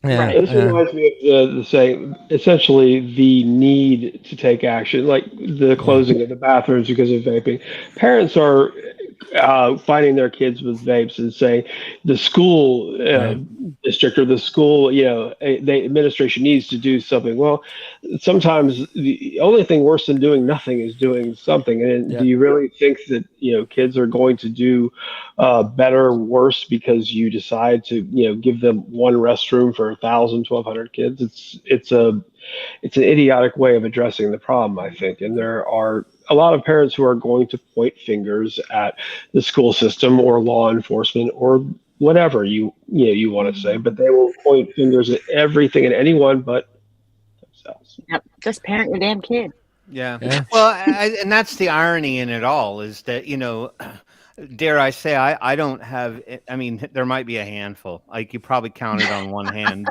Yeah, This reminds me of the saying, essentially the need to take action, like the closing of the bathrooms because of vaping. Parents are finding their kids with vapes and saying the school district or the school, the administration needs to do something. Well, sometimes the only thing worse than doing nothing is doing something. And do you really think that, kids are going to do better or worse because you decide to, give them one restroom for 1,000, 1,200 kids? It's an idiotic way of addressing the problem, I think. And there are a lot of parents who are going to point fingers at the school system or law enforcement or whatever you want to say, but they will point fingers at everything and anyone but themselves. Yep. Just parent your damn kid. Yeah. Well, and that's the irony in it all is that, dare I say, I don't have, I mean, there might be a handful, like you probably counted on one hand,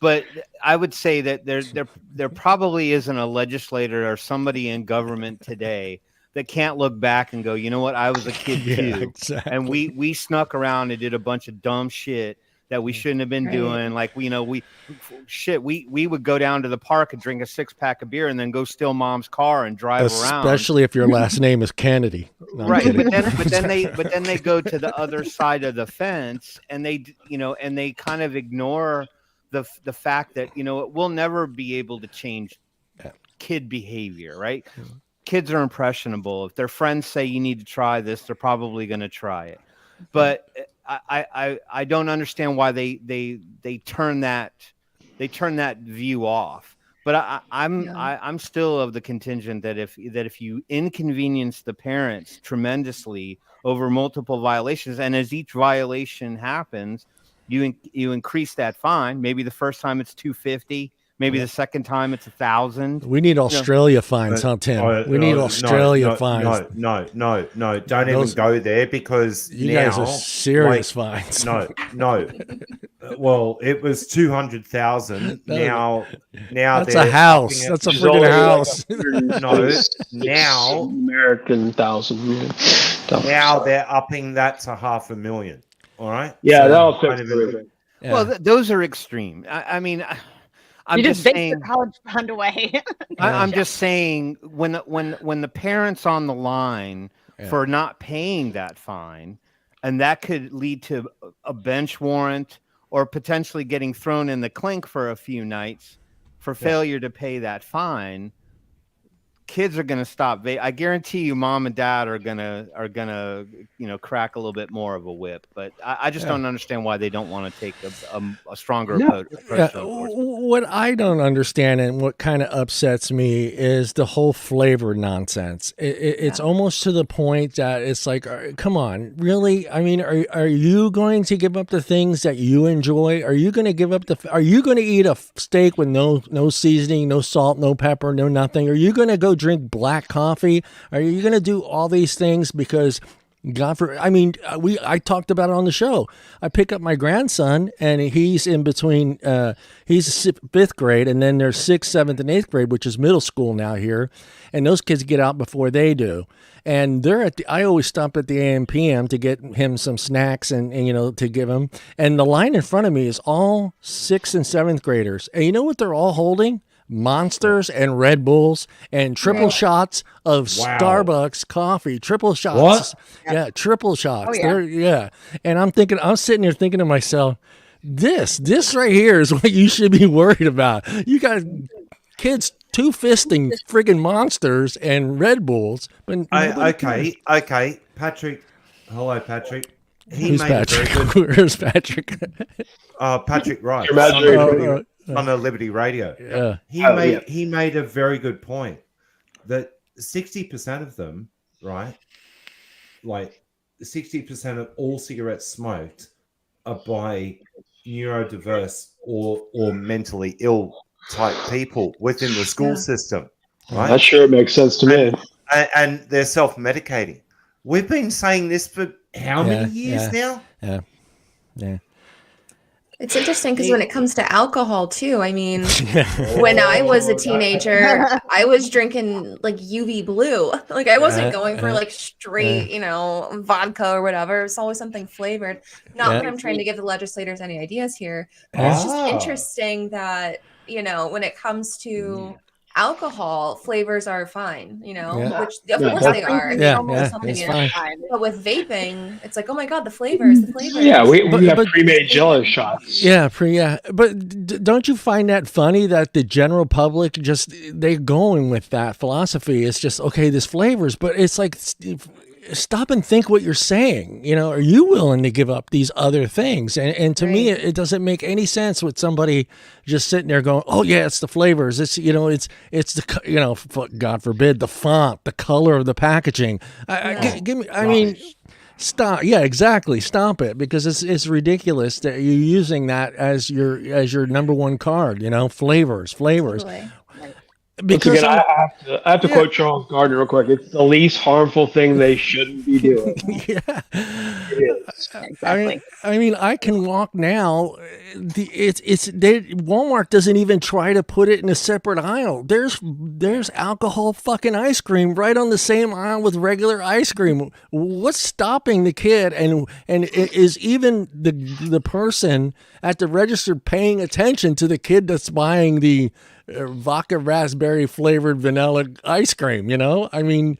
but I would say that there probably isn't a legislator or somebody in government today that can't look back and go, you know what, I was a kid too. Exactly. And we snuck around and did a bunch of dumb shit that we shouldn't have been doing. Like, we would go down to the park and drink a 6-pack of beer and then go steal mom's car and drive around. Especially if your last name is Kennedy. No, right. But then they go to the other side of the fence and they kind of ignore the fact that, we'll never be able to change kid behavior, right? Mm-hmm. Kids are impressionable. If their friends say you need to try this, they're probably going to try it. But I don't understand why they turn that view off. But I'm still of the contingent that if you inconvenience the parents tremendously over multiple violations, and as each violation happens, you increase that fine. Maybe the first time it's $250. Maybe the second time it's $1,000. We need Australia fines, huh, Tim? We need Australia fines. No. Don't even go there because you guys are serious fines. No. Well, it was 200,000. Now that's a house. That's a freaking house. Now American thousand. Now they're upping that to $500,000. All right. Yeah, that'll fix everything. Yeah. Well, those are extreme. I mean, I'm just saying. The college fund away. I'm just saying when the parents on the line for not paying that fine, and that could lead to a bench warrant or potentially getting thrown in the clink for a few nights for failure to pay that fine. Kids are going to stop. I guarantee you, mom and dad are gonna crack a little bit more of a whip. But I just don't understand why they don't want to take a stronger approach. What I don't understand and what kind of upsets me is the whole flavor nonsense. It's almost to the point that it's like, come on, really? I mean, are you going to give up the things that you enjoy? Are you going to give up are you going to eat a steak with no seasoning, no salt, no pepper, no nothing? Are you going to go drink black coffee? Are you going to do all these things because I talked about it on the show. I pick up my grandson and he's in between, he's 5th grade and then there's 6th, 7th and 8th grade, which is middle school now here. And those kids get out before they do. And I always stop at the AM/PM to get him some snacks and to give him. And the line in front of me is all 6th and 7th graders. And you know what they're all holding? Monsters and Red Bulls and triple shots of Starbucks coffee. Triple shots. What? Yeah, triple shots. Oh, yeah. They're And I'm sitting here thinking to myself, this right here is what you should be worried about. You got kids two-fisting friggin' Monsters and Red Bulls. But okay, Patrick. Hello, Patrick. Who's Patrick? Where's Patrick? Patrick Wright. On the Liberty Radio. Yeah. He made a very good point that 60% of them, right? Like 60% of all cigarettes smoked are by neurodiverse or mentally ill type people within the school system. Right? That sure makes sense to me. And they're self-medicating. We've been saying this for how many years now? Yeah. It's interesting because when it comes to alcohol too, I mean, when I was a teenager, I was drinking like UV blue. Like I wasn't going for like straight, vodka or whatever. It's always something flavored. Not that I'm trying to give the legislators any ideas here. But it's just interesting that, when it comes to alcohol, flavors are fine, which of course they are. It's fine. But with vaping, it's like, oh my God, the flavors. Yeah, we have pre-made Jello shots. But don't you find that funny that the general public they're going with that philosophy? It's just, okay, this flavors, but it's like, stop and think what you're saying. Are you willing to give up these other things? And to me, it doesn't make any sense with somebody just sitting there going, oh yeah, it's the flavors. It's, it's the, God forbid, the font, the color of the packaging. Stop. Yeah, exactly. Stop it, because it's ridiculous that you're using that as your number one card, flavors. Totally. Because again, I have to quote Charles Gardner real quick. It's the least harmful thing they shouldn't be doing. It is. Exactly. I mean, I can walk now. Walmart doesn't even try to put it in a separate aisle. There's alcohol fucking ice cream right on the same aisle with regular ice cream. What's stopping the kid and is even the person at the register paying attention to the kid that's buying the vodka raspberry flavored vanilla ice cream? I mean,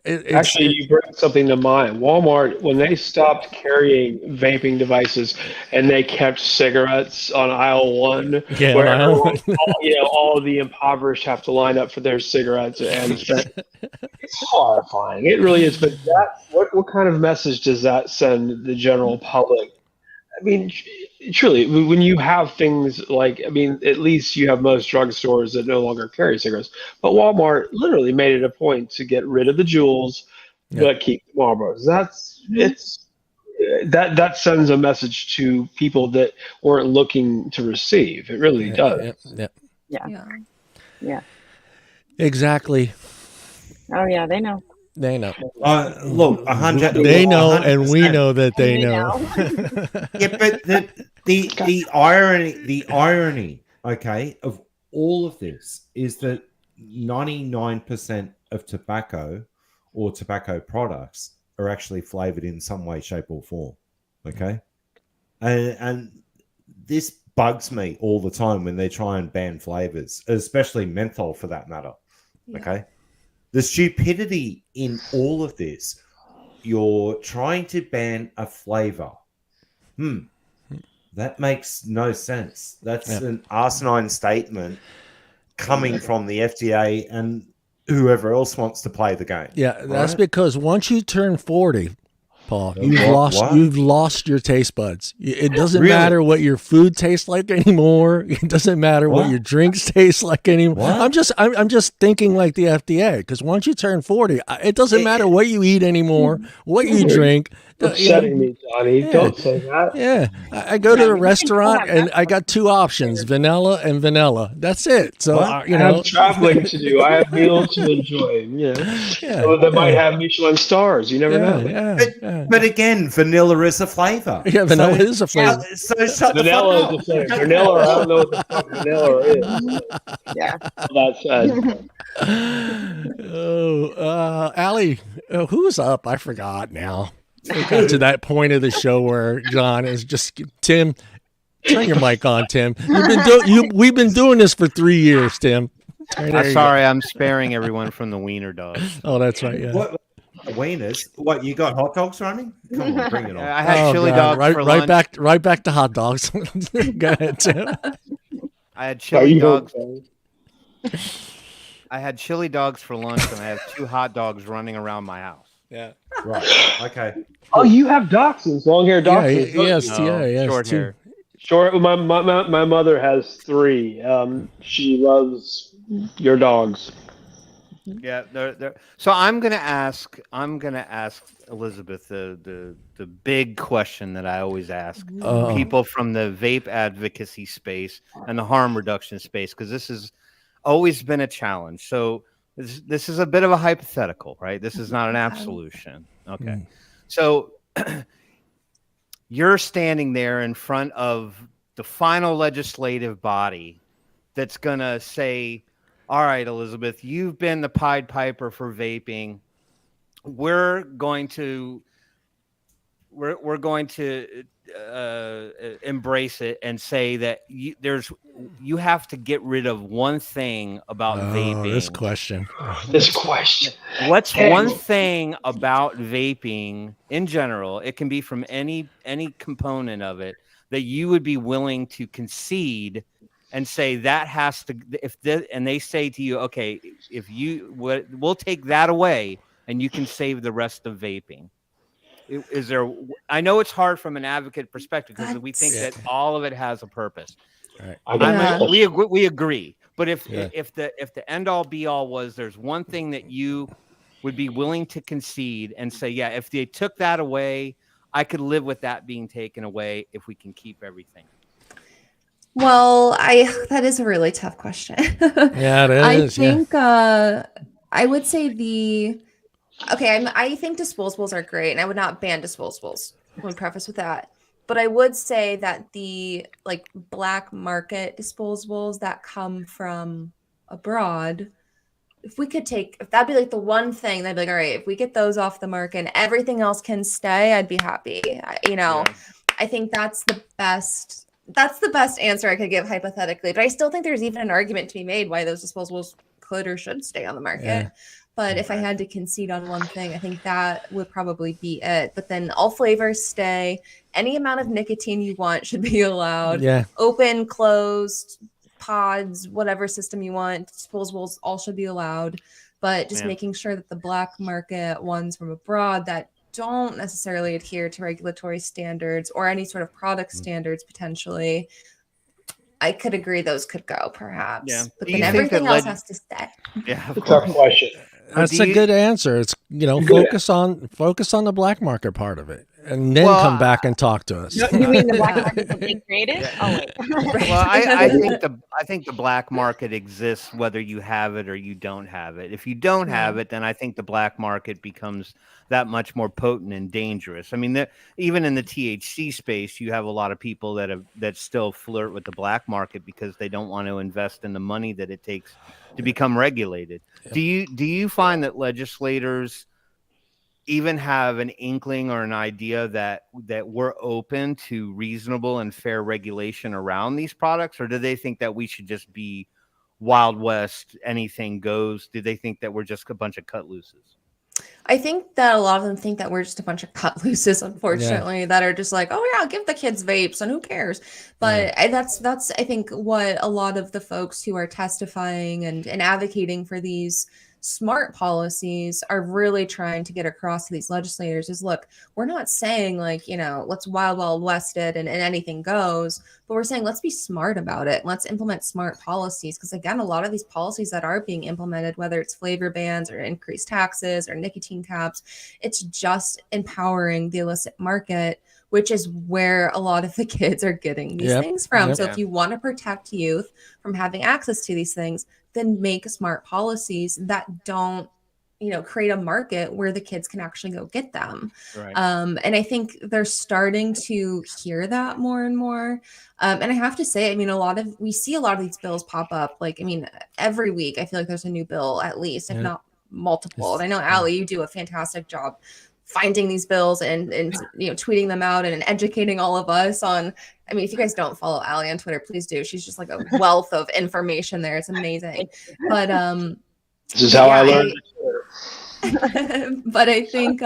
actually, you bring something to mind. Walmart, when they stopped carrying vaping devices and they kept cigarettes on aisle 1, where all of the impoverished have to line up for their cigarettes, and it's horrifying. It really is. But what kind of message does that send the general public? I mean, truly, when you have things like, at least you have most drugstores that no longer carry cigarettes, but Walmart literally made it a point to get rid of the Juuls, but keep the Marlboros. That sends a message to people that weren't looking to receive. It really does. Yeah. Exactly. Oh yeah, they know. They know. Look, 100. They know, 100%. and we know that they know. But the irony, okay, of all of this is that 99% of tobacco or tobacco products are actually flavored in some way, shape, or form. Okay, and this bugs me all the time when they try and ban flavors, especially menthol for that matter. Okay. The stupidity in all of this, you're trying to ban a flavor. That makes no sense. That's an asinine statement coming from the FDA and whoever else wants to play the game. Yeah, that's because once you turn 40, Paul, you've lost your taste buds. It doesn't matter what your food tastes like anymore. It doesn't matter what your drinks taste like anymore. I'm just thinking like the FDA, because once you turn 40, it doesn't matter what you eat anymore, what you drink. Upsetting me, Johnny. Don't say that. Yeah, I go to the restaurant and I got 2 options: vanilla and vanilla. That's it. So I have traveling to do. I have meals to enjoy. So they might have Michelin stars. You never know. But again, vanilla is a flavor. Yeah, vanilla is a flavor. Vanilla is a flavor. Vanilla, I don't know what the fuck vanilla is. Yeah. That's Allie, who's up? I forgot now. We got to that point of the show where John is just, Tim, Turn your mic on, Tim. We've been doing this for 3 years, Tim. Sorry, I'm sparing everyone from the wiener dog. Oh, that's right. Yeah. What wieners? What, you got hot dogs running? Come on, bring it on. I had chili dogs for lunch. Right back to hot dogs. Go ahead, Tim. I had chili dogs. I had chili dogs for lunch, and I have 2 hot dogs running around my house. Yeah. Right. Okay. Oh, you have dachshunds, long-haired dachshunds. Yes, short hair. Short. My mother has 3. She loves your dogs. Yeah, they're. So I'm gonna ask Elizabeth the big question that I always ask people from the vape advocacy space and the harm reduction space, because this has always been a challenge. So this is a bit of a hypothetical, right? This is not an absolution. Okay. So you're standing there in front of the final legislative body that's going to say, all right, Elizabeth, you've been the Pied Piper for vaping. We're going to embrace it and say that you have to get rid of one thing about vaping. This question. What's one thing about vaping in general? It can be from any component of it that you would be willing to concede and say that has to. And they say to you, okay, we'll take that away, and you can save the rest of vaping. Is there? I know it's hard from an advocate perspective because we think that all of it has a purpose. Right. We agree. But if the end all be all was there's one thing that you would be willing to concede and say, yeah, if they took that away, I could live with that being taken away if we can keep everything. Well, that is a really tough question. Yeah, it is. I think I would say I think disposables are great, and I would not ban disposables. I would preface with that. But I would say that the black market disposables that come from abroad, if that'd be the one thing, that'd be all right, if we get those off the market and everything else can stay, I'd be happy. I think that's the best answer I could give hypothetically. But I still think there's even an argument to be made why those disposables could or should stay on the market. Yeah. But if I had to concede on one thing, I think that would probably be it. But then all flavors stay. Any amount of nicotine you want should be allowed. Yeah. Open, closed, pods, whatever system you want, disposables all should be allowed. But just making sure that the black market ones from abroad that don't necessarily adhere to regulatory standards or any sort of product standards potentially, I could agree those could go perhaps. Yeah. But then everything else has to stay. Yeah. Tough question. That's a good answer. It's focus on the black market part of it, and then come back and talk to us. You mean the black market will be created? Yeah. Oh wait. Well, I think the black market exists whether you have it or you don't have it. If you don't have it, then I think the black market becomes that much more potent and dangerous. I mean, even in the THC space, you have a lot of people that still flirt with the black market because they don't want to invest in the money that it takes to become regulated. Yeah. Do you find that legislators even have an inkling or an idea that we're open to reasonable and fair regulation around these products, or do they think that we should just be Wild West, anything goes? Do they think that we're just a bunch of cut looses? I think that a lot of them think that we're just a bunch of cut looses, unfortunately, that are just like, oh yeah, give the kids vapes and who cares? But that's I think what a lot of the folks who are testifying and advocating for these smart policies are really trying to get across to these legislators is, look, we're not saying let's wild west it and anything goes, but we're saying let's be smart about it. Let's implement smart policies. Because again, a lot of these policies that are being implemented, whether it's flavor bans or increased taxes or nicotine caps, it's just empowering the illicit market, which is where a lot of the kids are getting these things from. So if you want to protect youth from having access to these things, then make smart policies that don't, create a market where the kids can actually go get them. Right. And I think they're starting to hear that more and more. And I have to say, we see a lot of these bills pop up. Every week, I feel like there's a new bill, at least, if not multiple. And I know, Allie, you do a fantastic job finding these bills and tweeting them out and educating all of us on. I mean, if you guys don't follow Allie on Twitter, please do. She's just like a wealth of information there. It's amazing. But this is how I learned. But I think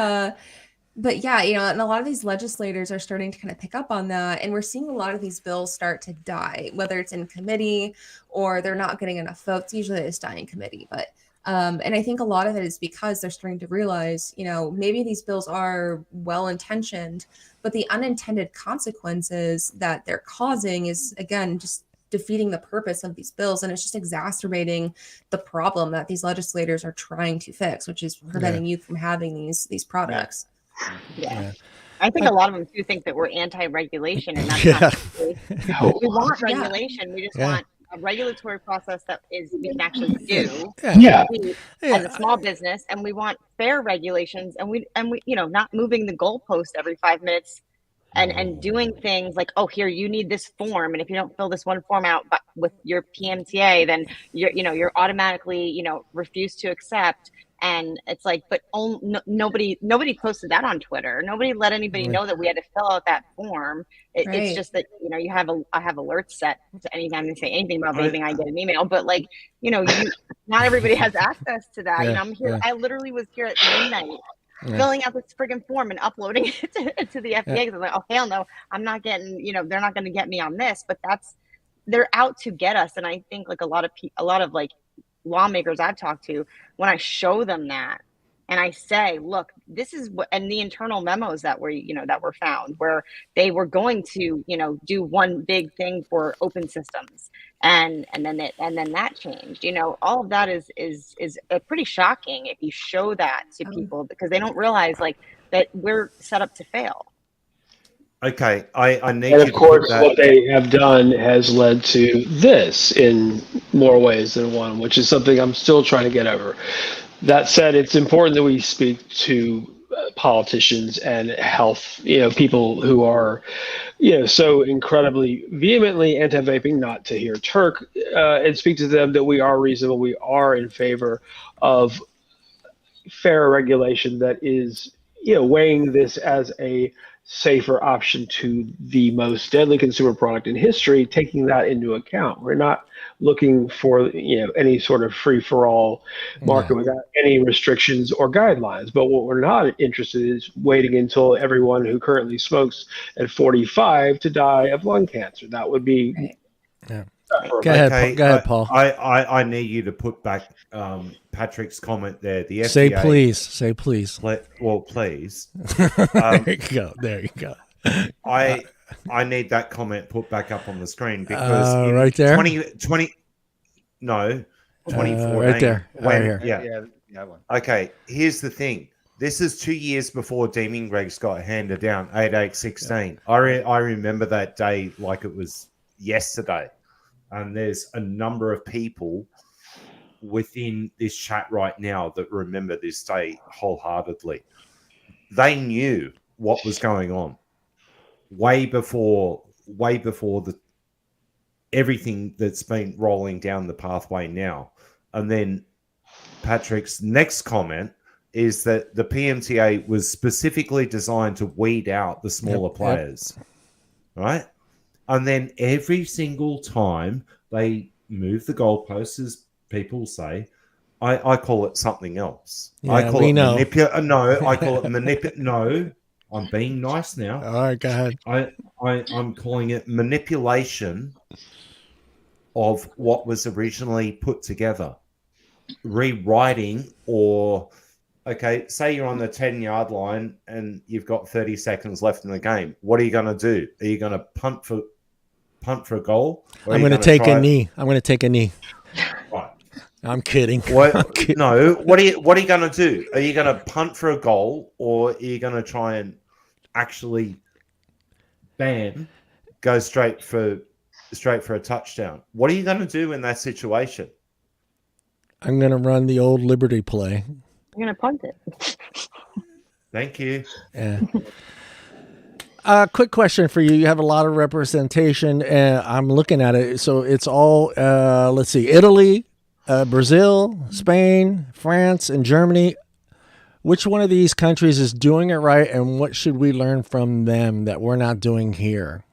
but yeah, and a lot of these legislators are starting to kind of pick up on that. And we're seeing a lot of these bills start to die, whether it's in committee or they're not getting enough votes. Usually they just die in committee. But and I think a lot of it is because they're starting to realize, maybe these bills are well-intentioned, but the unintended consequences that they're causing is, again, just defeating the purpose of these bills. And it's just exacerbating the problem that these legislators are trying to fix, which is preventing youth from having these products. Yeah. I think a lot of them do think that we're anti-regulation, and that's not the case. We want regulation. We just want a regulatory process that we can actually do as a small business, and we want fair regulations, and we not moving the goalpost every 5 minutes and doing things like, oh, here, you need this form, and if you don't fill this one form out with your PMTA, then you're automatically refused to accept. And it's like, but nobody posted that on Twitter. Nobody let anybody know that we had to fill out that form. It's just that I have alerts set to anytime they say anything about vaping, I get an email. But like not everybody has access to that. I'm here. I literally was here at midnight filling out this friggin' form and uploading it to the FDA. Because I'm like, oh hell no, I'm not getting. They're not going to get me on this. But they're out to get us. And I think like a lot of like lawmakers I've talked to, when I show them that and I say, look, this is what, and the internal memos that were found where they were going to, do one big thing for open systems. And then that changed, all of that is pretty shocking if you show that to people, because they don't realize like that we're set up to fail. Okay, I need. And of course, what they have done has led to this in more ways than one, which is something I'm still trying to get over. That said, it's important that we speak to politicians and health, people who are, so incredibly vehemently anti-vaping, not to hear Turk, and speak to them that we are reasonable. We are in favor of fair regulation that is, weighing this as a safer option to the most deadly consumer product in history, taking that into account. We're not looking for any sort of free-for-all market without any restrictions or guidelines. But what we're not interested in is waiting until everyone who currently smokes at 45 to die of lung cancer. That would be Go ahead, Paul. I need you to put back Patrick's comment there. The FDA, say please. Please. There you go. I need that comment put back up on the screen, because right there. 2014. Right there. Right here. Okay. Here's the thing. This is 2 years before deeming regs got handed down, 8816. I remember that day like it was yesterday. And there's a number of people within this chat right now that remember this day wholeheartedly. They knew what was going on way before everything that's been rolling down the pathway now. And then Patrick's next comment is that the PMTA was specifically designed to weed out the smaller players, right? And then every single time they move the goalposts, as people say, I call it something else. I call it manipulation. No, I call it manipulation. No, I'm being nice now. All right, go ahead. I'm calling it manipulation of what was originally put together. Rewriting okay, say you're on the 10-yard line and you've got 30 seconds left in the game. What are you going to do? Are you going to punt for a goal? I'm going to take a knee. Right. I'm kidding. No, what are you going to do? Are you going to punt for a goal, or are you going to try and actually go straight for a touchdown? What are you going to do in that situation? I'm going to run the old Liberty play. I'm going to punt it. Thank you. Yeah. Quick question for you. You have a lot of representation, and I'm looking at it. So it's all, let's see, Italy, Brazil, Spain, France, and Germany. Which one of these countries is doing it right, and what should we learn from them that we're not doing here?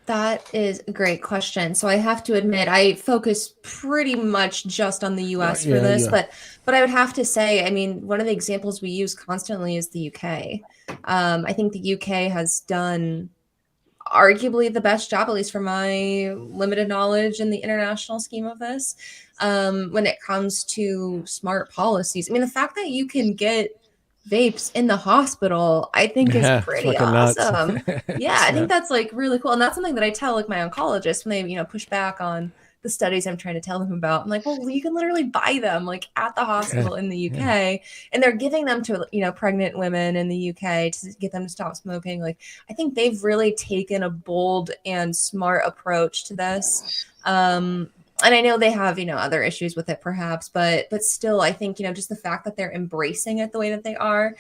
That is a great question. So I have to admit, I focus pretty much just on the US for this, but I would have to say, I mean, one of the examples we use constantly is the UK. I think the UK has done arguably the best job, at least from my limited knowledge in the international scheme of this, when it comes to smart policies. I mean, the fact that you can get vapes in the hospital, I think is pretty awesome. Yeah, I think that's like really cool. And that's something that I tell like my oncologists when they, you know, push back on the studies I'm trying to tell them about. I'm like, well, you can literally buy them like at the hospital in the UK, and they're giving them to, you know, pregnant women in the UK to get them to stop smoking. Like, I think they've really taken a bold and smart approach to this. And I know they have, you know, other issues with it perhaps, but still, I think, you know, just the fact that they're embracing it the way that they are,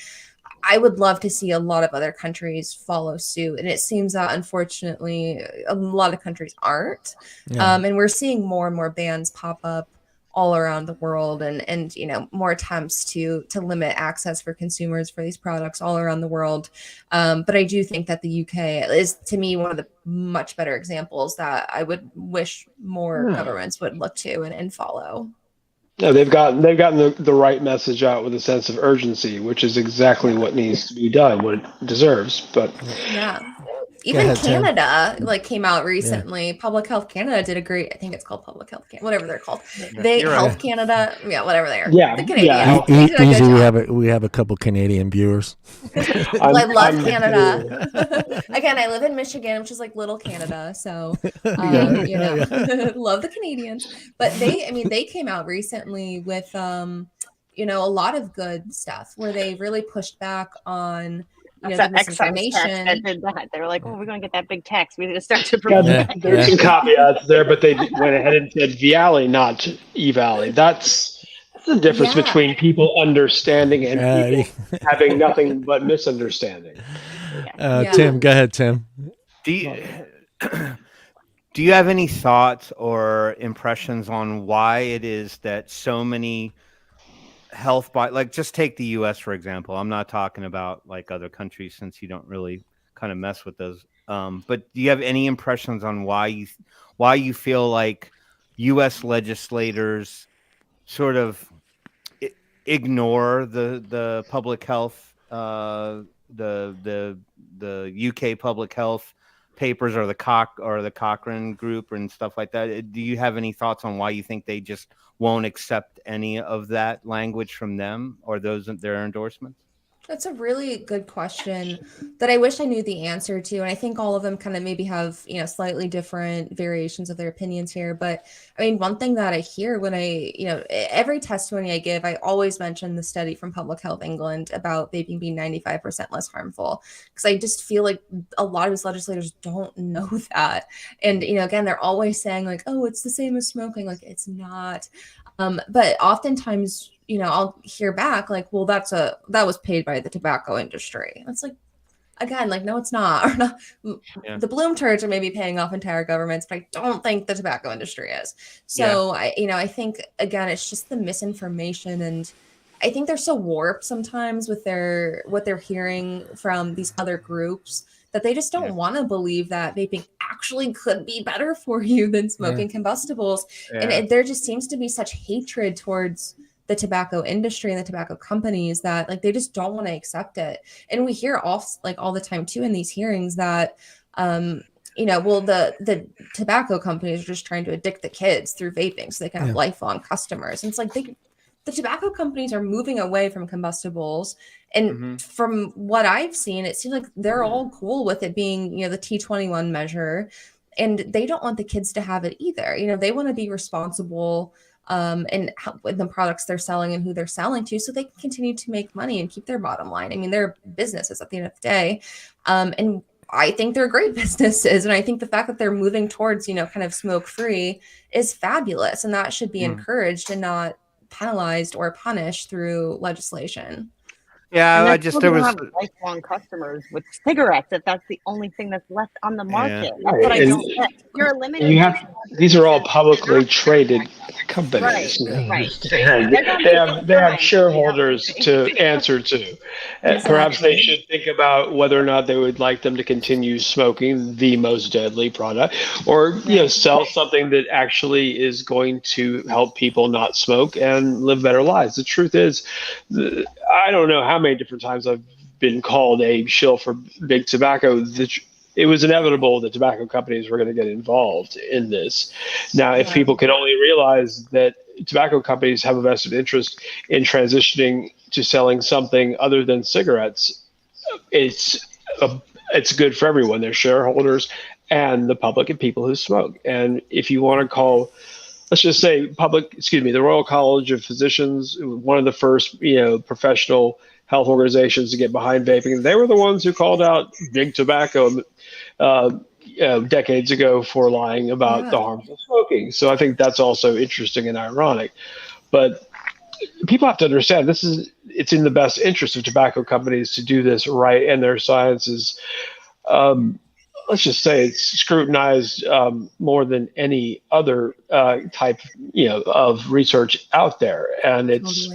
I would love to see a lot of other countries follow suit. And it seems that unfortunately, a lot of countries aren't. And we're seeing more and more bans pop up all around the world, and you know, more attempts to limit access for consumers for these products all around the world. But I do think that the UK is, to me, one of the much better examples that I would wish more governments would look to and follow. No, they've gotten the right message out with a sense of urgency, which is exactly what needs to be done, what it deserves. But even Canada like came out recently. Public Health Canada did a great, I think it's called Public Health Canada, whatever they're called. Health Canada, whatever they are. Yeah, the Canadian. Easy, we have a couple Canadian viewers. I love Canada. Again, I live in Michigan, which is like little Canada, so you know, love the Canadians. But they came out recently with you know, a lot of good stuff where they really pushed back on, you know, the misinformation. That did that. They were like, "Oh, we're going to get that big tax. We need to start to promote." There's some caveats there, but they went ahead and said Viali, not E-Valley. That's the difference between people understanding and people having nothing but misunderstanding. Tim, go ahead, Tim. Do you have any thoughts or impressions on why it is that so many health like just take the US for example? I'm not talking about like other countries since you don't really kind of mess with those, but do you have any impressions on why you feel like US legislators sort of ignore the public health, the UK public health papers or the Cochrane group and stuff like that? Do you have any thoughts on why you think they just won't accept any of that language from them or their endorsements? That's a really good question that I wish I knew the answer to. And I think all of them kind of maybe have, you know, slightly different variations of their opinions here. But I mean, one thing that I hear when every testimony I give, I always mention the study from Public Health England about vaping being 95% less harmful. Because I just feel like a lot of these legislators don't know that. And, you know, again, they're always saying like, oh, it's the same as smoking. Like, it's not. But oftentimes, you know, I'll hear back like, well, that was paid by the tobacco industry. It's like, again, like, no, it's not. Or not. The Bloom turds are maybe paying off entire governments, but I don't think the tobacco industry is. So I think, again, it's just the misinformation, and I think they're so warped sometimes with what they're hearing from these other groups that they just don't want to believe that vaping actually could be better for you than smoking combustibles. And there just seems to be such hatred towards the tobacco industry and the tobacco companies that like they just don't want to accept it. And we hear all the time too in these hearings that you know, well, the tobacco companies are just trying to addict the kids through vaping so they can have lifelong customers. And it's like the tobacco companies are moving away from combustibles. And from what I've seen, it seems like they're all cool with it being, you know, the T21 measure, and they don't want the kids to have it either. You know, they want to be responsible and with the products they're selling and who they're selling to, so they can continue to make money and keep their bottom line. I mean, they're businesses at the end of the day. And I think they're great businesses. And I think the fact that they're moving towards, you know, kind of smoke-free is fabulous. And that should be encouraged and not penalized or punished through legislation. Yeah, And I that's just still there gonna was have lifelong customers with cigarettes if that's the only thing that's left on the market. Yeah. That's what I And don't get. You're and eliminating. you have these are all publicly traded companies. Right. They have shareholders to answer to. Perhaps they should think about whether or not they would like them to continue smoking the most deadly product, or sell something that actually is going to help people not smoke and live better lives. The truth is, I don't know how many different times I've been called a shill for big tobacco. It was inevitable that tobacco companies were going to get involved in this. Now, if people could only realize that tobacco companies have a vested interest in transitioning to selling something other than cigarettes, it's good for everyone, their shareholders and the public and people who smoke. And if you want to call, let's just say the Royal College of Physicians, one of the first, professional health organizations to get behind vaping, they were the ones who called out big tobacco decades ago for lying about the harms of smoking. So I think that's also interesting and ironic. But people have to understand it's in the best interest of tobacco companies to do this right, and their science is, let's just say, it's scrutinized more than any other type, of research out there, and it's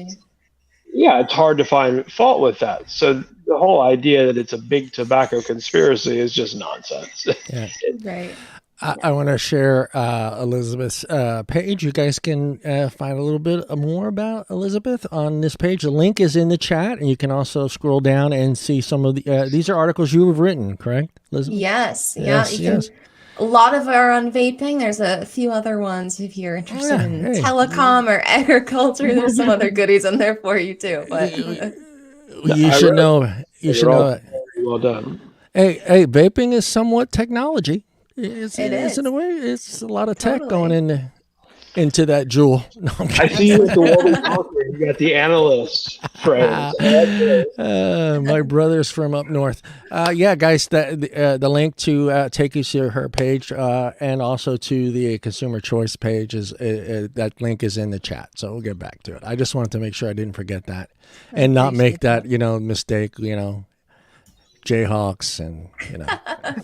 hard to find fault with that. So the whole idea that it's a big tobacco conspiracy is just nonsense. Yeah. Right. I want to share Elizabeth's page. You guys can find a little bit more about Elizabeth on this page. The link is in the chat, and you can also scroll down and see some of the. These are articles you have written, correct, Elizabeth? Yes. A lot of are on vaping. There's a few other ones if you're interested in telecom or agriculture. There's some other goodies in there for you too. But you should know. You should know it. Well done. Hey, vaping is somewhat technology. It is. In a way. It's a lot of tech going into that jewel. No, I see you at the World Conqueror. You got the Analyst phrase. My brother's from up north. Guys, the link to take you to her page and also to the Consumer Choice page that link is in the chat. So we'll get back to it. I just wanted to make sure I didn't forget that and not make that mistake. Jayhawks and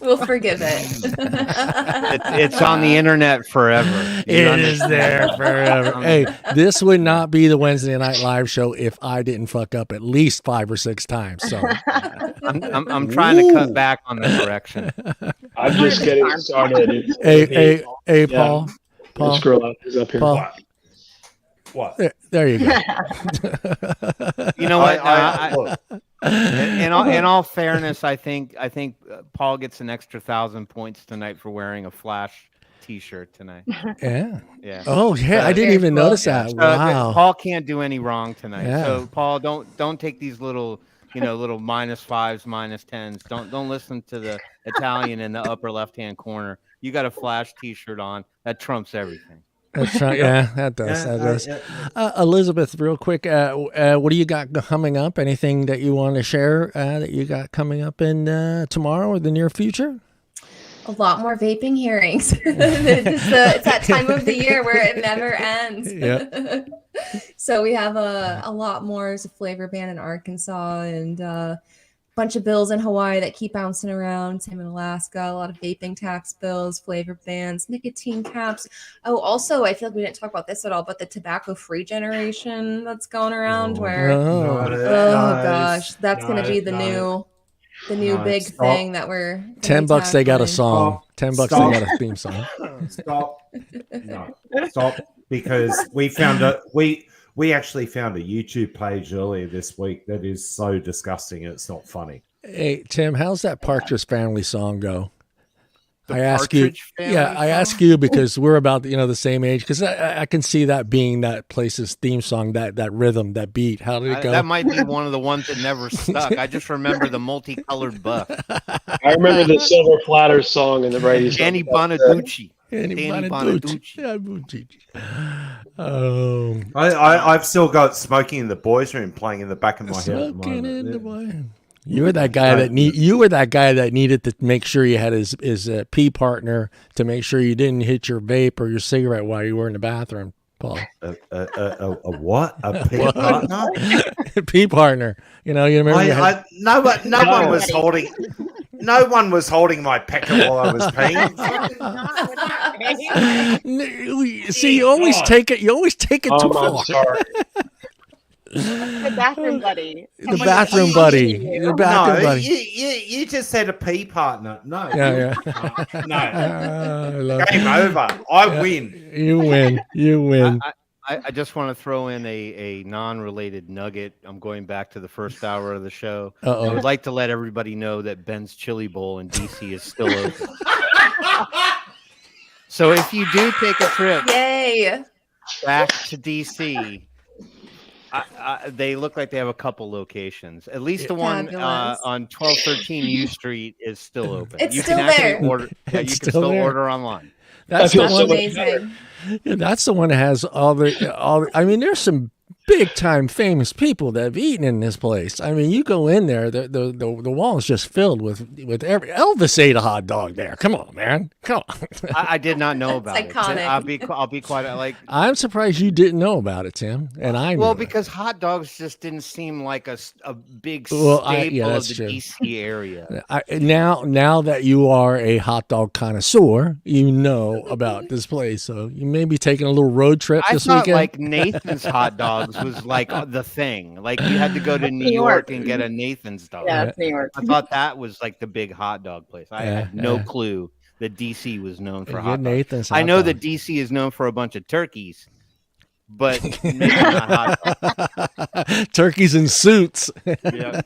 we'll forgive it. It's on the internet forever. It is there forever. Hey, this would not be the Wednesday Night Live show if I didn't fuck up at least 5 or 6 times. So I'm trying to cut back on the correction. I'm just getting started. Hey, Paul. Scroll up. He's up here. Paul. What? There you go. You know what? In all fairness, I think Paul gets an extra 1,000 points tonight for wearing a Flash T-shirt tonight. Yeah. Yeah. Oh, yeah. I didn't even notice that. Wow. Paul can't do any wrong tonight. Yeah. So Paul, don't take these little little -5s, -10s. Don't listen to the Italian in the upper left-hand corner. You got a Flash T-shirt on. That trumps everything. That's right. Yeah, that does. Elizabeth, real quick, what do you got coming up? Anything that you want to share that you got coming up in tomorrow or the near future? A lot more vaping hearings. It's that time of the year where it never ends. Yeah. So we have a lot more. There's a flavor ban in Arkansas and a bunch of bills in Hawaii that keep bouncing around. Same in Alaska. A lot of vaping tax bills, flavor bans, nicotine caps. Oh, also, I feel like we didn't talk about this at all, but the tobacco-free generation that's going around gosh, that's going to be the new big thing that we're $10 they got a song. $10 they got a theme song. Stop, because we actually found a YouTube page earlier this week that is so disgusting it's not funny. Hey, Tim, how's that Partridge Family song go? I ask you because we're about the same age, because I can see that being that place's theme song, that rhythm, that beat. How did it go? That might be one of the ones that never stuck. I just remember the multicolored buff. I remember the Silver Platter song in the radio. Danny Bonaducci. I've still got Smoking in the Boys Room playing in the back of my head at the moment. You were that guy that needed to make sure you had his pee partner to make sure you didn't hit your vape or your cigarette while you were in the bathroom. Paul. A what? A pee partner? Pee partner. You remember? No one was holding. No one was holding my pecker while I was peeing. See, you always take it. You always take it too far. I'm sorry. The bathroom buddy. The bathroom buddy. The bathroom buddy. You just said a pee partner. No. Yeah. No. Game over. I win. You win. You win. I just want to throw in a non-related nugget. I'm going back to the first hour of the show. I would like to let everybody know that Ben's Chili Bowl in DC is still open. So if you do take a trip back to DC, they look like they have a couple locations. At least the one on 1213 U Street is still open. It's still there. You can still order online. That's the one. Amazing. That's the one that has all the. I mean, there's some big time famous people that have eaten in this place. I mean, you go in there, the wall is just filled with every. Elvis ate a hot dog there. Come on, man. Come on. I did not know about it. Iconic. I'll be quite like. I'm surprised you didn't know about it, Tim. And I knew because hot dogs just didn't seem like a big staple of the true. DC area. Now that you are a hot dog connoisseur, you know about this place. So you may be taking a little road trip this weekend. Like Nathan's hot dogs was like the thing. Like you had to go to New York and get a Nathan's dog. Yeah, it's New York. I thought that was like the big hot dog place. I had no clue that DC was known for hot dogs. I know that DC is known for a bunch of turkeys, but maybe not hot dogs. Turkeys in suits. Yeah.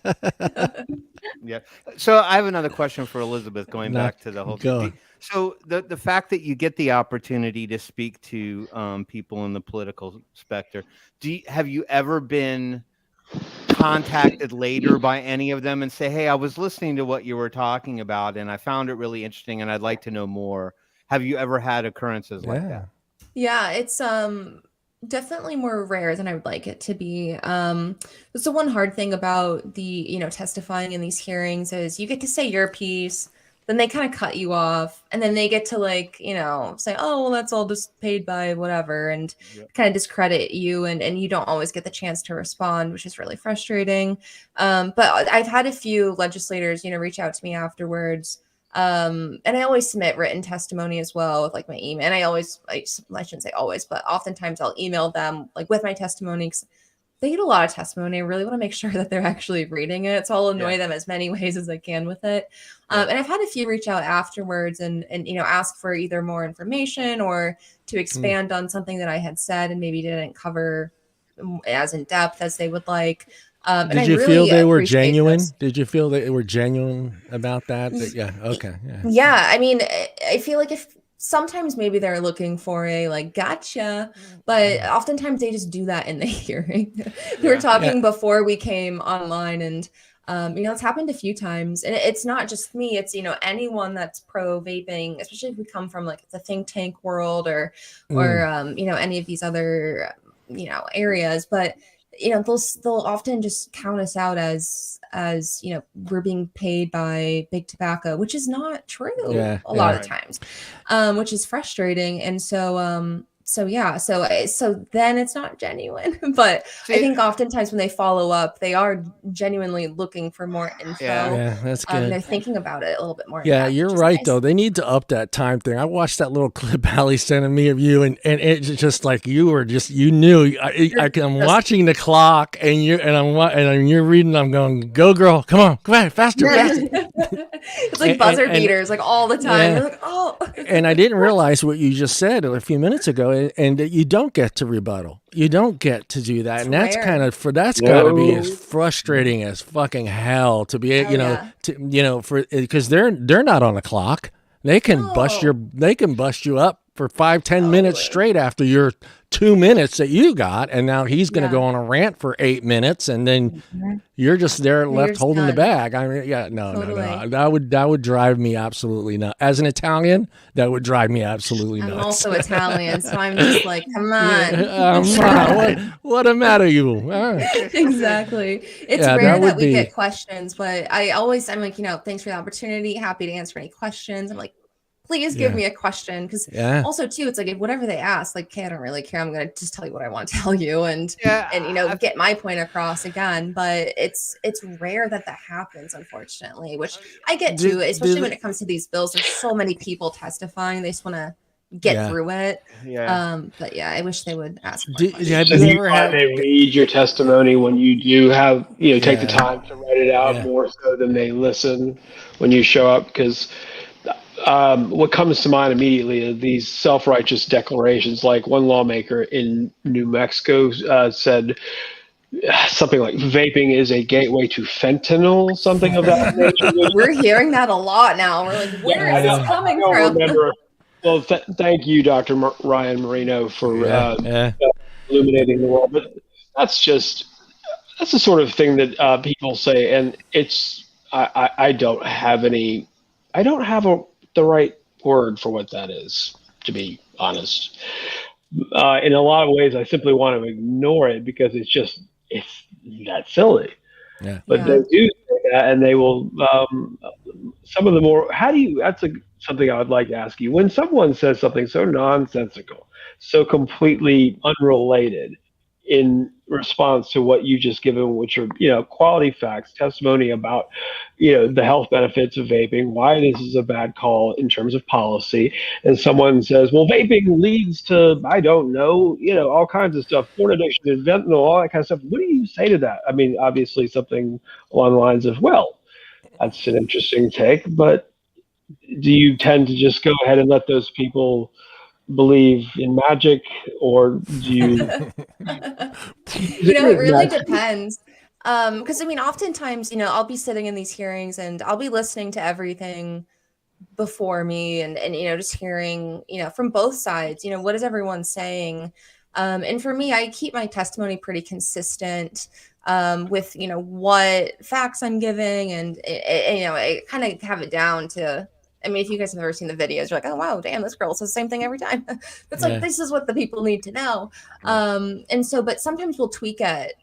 Yeah. So I have another question for Elizabeth, going back to the whole thing. So the fact that you get the opportunity to speak to people in the political spectrum, have you ever been contacted later by any of them and say, hey, I was listening to what you were talking about and I found it really interesting and I'd like to know more? Have you ever had occurrences like that? Yeah, it's definitely more rare than I would like it to be. That's the one hard thing about the testifying in these hearings is you get to say your piece, then they kind of cut you off, and then they get to say, oh, well, that's all just paid by whatever, and kind of discredit you, and you don't always get the chance to respond, which is really frustrating. But I've had a few legislators, reach out to me afterwards. And I always submit written testimony as well with my email. And I shouldn't say always, but oftentimes I'll email them with my testimony, 'cause they get a lot of testimony. I really want to make sure that they're actually reading it. So I'll annoy them as many ways as I can with it. And I've had a few reach out afterwards and ask for either more information or to expand on something that I had said and maybe didn't cover as in depth as they would like. Did you feel they were genuine? Did you feel they were genuine about that? Yeah. Okay. Yeah. I mean, I feel like if sometimes maybe they're looking for a gotcha, but oftentimes they just do that in the hearing. We were talking before we came online, and it's happened a few times, and it's not just me. It's anyone that's pro vaping, especially if we come from the think tank world or any of these other areas, but. They'll often just count us out as we're being paid by big tobacco, which is not true a lot of times, which is frustrating. And so then it's not genuine. But I think oftentimes when they follow up, they are genuinely looking for more info. Yeah, that's good. They're thinking about it a little bit more. Yeah, you're right, though. They need to up that time thing. I watched that little clip Ali sent me of you, and it's just like you knew. I'm watching the clock, and you're reading. I'm going, go girl, come on faster. It's like buzzer beaters, all the time. They're like, oh. And I didn't realize what you just said a few minutes ago. And that you don't get to rebuttal. You don't get to do that. And that's that's got to be as frustrating as fucking hell to be, because they're not on the clock. They can bust you up for 5-10 minutes straight after your 2 minutes that you got, and now he's going to go on a rant for 8 minutes, and then you're just there left holding the bag. I mean, no. That would drive me absolutely nuts. As an Italian, that would drive me absolutely nuts. I'm also Italian, so I'm just like, come on. What a matter you? Exactly. It's rare that we get questions, but I'm like, thanks for the opportunity. Happy to answer any questions. I'm like, please give me a question. Because also too, it's like whatever they ask, like, okay, I don't really care. I'm going to just tell you what I want to tell you and get my point across again. But it's rare that happens, unfortunately, which I get to, especially when it comes to these bills. There's so many people testifying. They just want to get through it. But I wish they would ask. Do you ever have they read your testimony when you do have take the time to write it out more so than they listen when you show up? Because what comes to mind immediately are these self-righteous declarations. Like one lawmaker in New Mexico said something like vaping is a gateway to fentanyl, something of that nature. We're hearing that a lot now. We're like, where is this coming from? Remember. Well, thank you, Dr. Ryan Marino, for illuminating the world. But that's the sort of thing that people say, and I don't have the right word for what that is, to be honest. In a lot of ways, I simply want to ignore it because it's that silly. Yeah. But they do say that, and they will. Some of the more. That's something I would like to ask you. When someone says something so nonsensical, so completely unrelated, in response to what you just given, which are quality facts, testimony about the health benefits of vaping, why this is a bad call in terms of policy, and someone says, well, vaping leads to I don't know all kinds of stuff, porn addiction, and fentanyl, all that kind of stuff. What do you say to that? I mean, obviously something along the lines of, well, that's an interesting take, but do you tend to just go ahead and let those people believe in magic, or do you? It really depends. Because oftentimes, I'll be sitting in these hearings and I'll be listening to everything before me and just hearing, from both sides, what is everyone saying? And for me, I keep my testimony pretty consistent with, what facts I'm giving, and I kind of have it down to. I mean, if you guys have ever seen the videos, you're like, oh, wow, damn, this girl says the same thing every time. It's like, this is what the people need to know. And so, but sometimes we'll tweak it,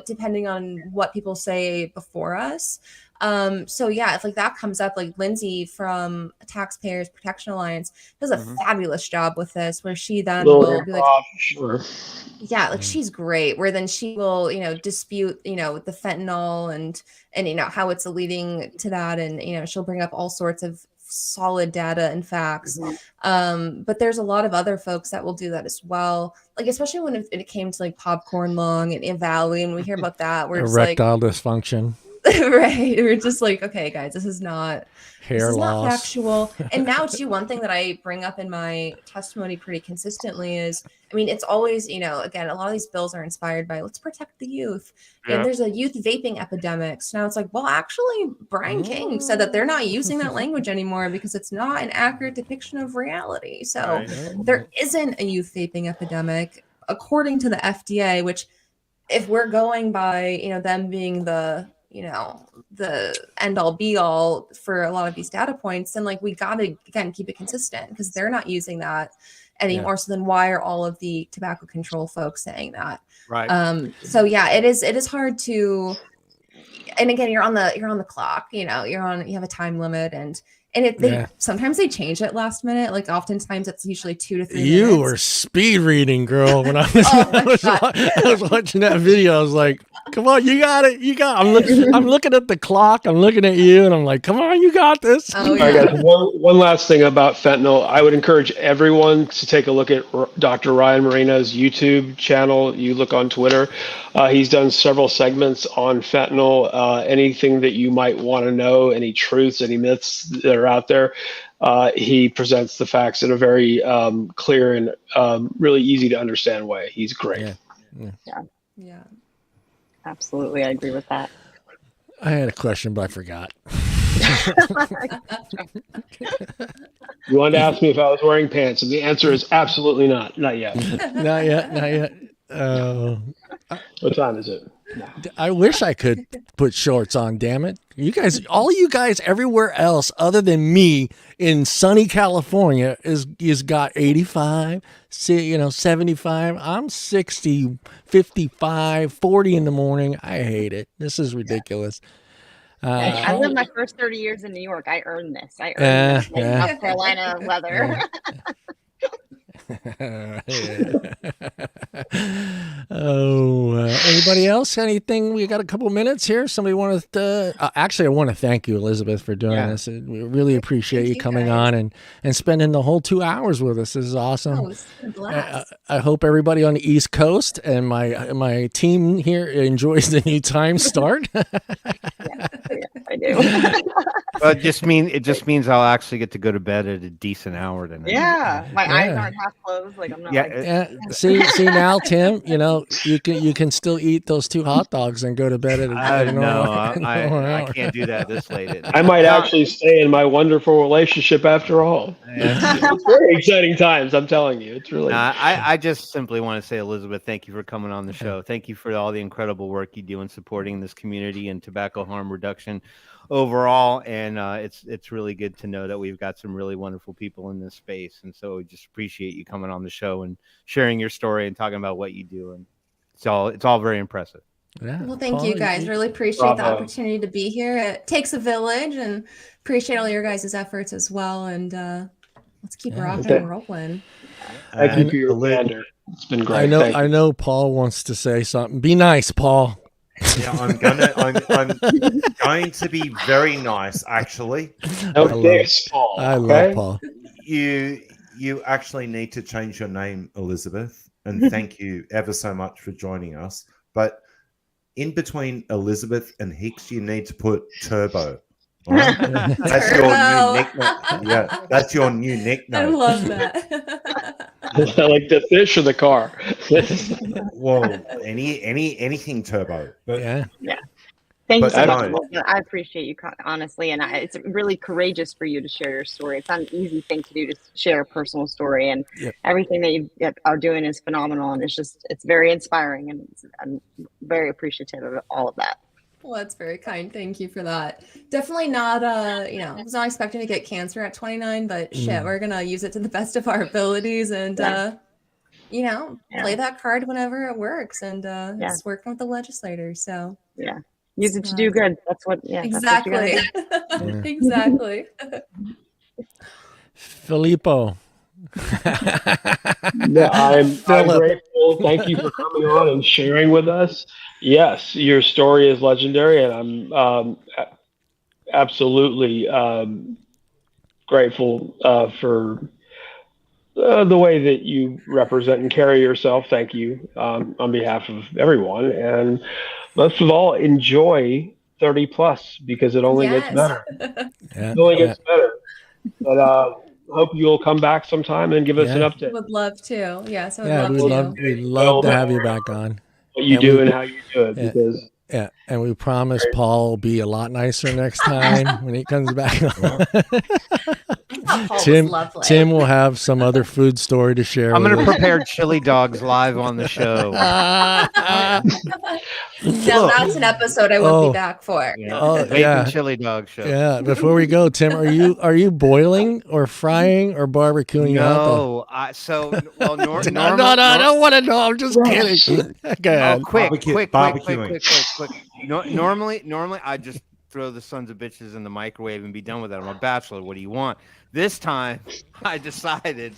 depending on what people say before us. So if like that comes up, like Lindsay from Taxpayers Protection Alliance does a fabulous job with this, where she then will be like, she's great. Where then she will, dispute, the fentanyl and how it's leading to that. And, she'll bring up all sorts of solid data and facts. But there's a lot of other folks that will do that as well. Like, especially when it came to like popcorn lung and Valley, and we hear about that, where it's erectile dysfunction. Right. We're just like, okay, guys, this is not hair loss. Not factual. And now too, one thing that I bring up in my testimony pretty consistently is, it's always, again, a lot of these bills are inspired by let's protect the youth. And there's a youth vaping epidemic. So now it's like, well, actually, Brian King said that they're not using that language anymore because it's not an accurate depiction of reality. So there isn't a youth vaping epidemic, according to the FDA, which if we're going by, them being the end all be all for a lot of these data points, then like we got to again keep it consistent because they're not using that anymore. So then why are all of the tobacco control folks saying that? Right. So it is hard to, and again, you're on the clock, you have a time limit, and sometimes they change it last minute. Like oftentimes it's usually 2 to 3 minutes. You were speed reading, girl. When I was watching that video, I was like, come on, you got it. I'm looking at the clock. I'm looking at you, and I'm like, come on, you got this. Oh, yeah. All right, guys, one last thing about fentanyl. I would encourage everyone to take a look at Dr. Ryan Marino's YouTube channel. You look on Twitter. He's done several segments on fentanyl. Anything that you might want to know, any truths, any myths that are out there. He presents the facts in a very clear and really easy to understand way. He's great. Yeah. Absolutely. I agree with that. I had a question, but I forgot. You wanted to ask me if I was wearing pants, and the answer is absolutely not. Not yet. Not yet. What time is it? I wish I could put shorts on, damn it. All you guys everywhere else other than me in sunny California is got 85, 75. I'm 60, 55, 40 in the morning. I hate it. This is ridiculous. I lived my first 30 years in New York. I earned this. I earned this. Like South Carolina weather. Anybody else? Anything? We got a couple minutes here. Somebody want to? Actually, I want to thank you, Elizabeth, for doing this. We really appreciate you coming on and spending the whole 2 hours with us. This is awesome. Oh, it's a blast. I hope everybody on the East Coast and my team here enjoys the new time start. I do. Well, it just means I'll actually get to go to bed at a decent hour tonight. Yeah, my eyes aren't half closed. Like I'm not. See now, Tim. You know you can still eat those 2 hot dogs and go to bed at a I can't do that this late. I might actually stay in my wonderful relationship after all. It's very exciting times. I'm telling you, it's really. I just simply want to say, Elizabeth, thank you for coming on the show. Thank you for all the incredible work you do in supporting this community and tobacco harm reduction overall. And it's really good to know that we've got some really wonderful people in this space. And so we just appreciate you coming on the show and sharing your story and talking about what you do. And it's all very impressive. Yeah. Well, thank you guys. Really appreciate the opportunity to be here. It takes a village, and appreciate all your guys' efforts as well. And let's keep rocking and rolling. Thank you for your candor. It's been great. I know Paul wants to say something. Be nice, Paul. Yeah, I'm going to be very nice, actually. Paul. I love Paul. You actually need to change your name, Elizabeth, and thank you ever so much for joining us. But in between Elizabeth and Hicks, you need to put Turbo. All right? That's your new nickname. Yeah, that's your new nickname. I love that. Like the fish or the car. Well, anything Turbo. But yeah. Thank you so much. I appreciate you, honestly, and it's really courageous for you to share your story. It's not an easy thing to do, to share a personal story, and everything that you are doing is phenomenal, and it's very inspiring, and I'm very appreciative of all of that. Well, that's very kind. Thank you for that. Definitely not, I was not expecting to get cancer at 29, but shit, we're going to use it to the best of our abilities and, play that card whenever it works. And it's working with the legislators. So, use it to do good. That's what, exactly. Exactly. Filippo. I'm grateful. Thank you for coming on and sharing with us. Yes, your story is legendary, and I'm absolutely grateful for the way that you represent and carry yourself. Thank you on behalf of everyone, and most of all, enjoy 30 plus, because it only gets better. It only gets better. But hope you'll come back sometime and give us an update. Would love to. Yes, I would love to. We'd love to have you back on. What you do and how you do it, because and we promise Paul will be a lot nicer next time when he comes back. Tim will have some other food story to share. I'm going to prepare chili dogs live on the show. Now that's an episode I will be back for. Vaping chili dog show. Yeah. Before we go, Tim, are you boiling or frying or barbecuing? No. I don't want to know. I'm just kidding. Quick. Normally I just throw the sons of bitches in the microwave and be done with that. I'm a bachelor. What do you want? This time I decided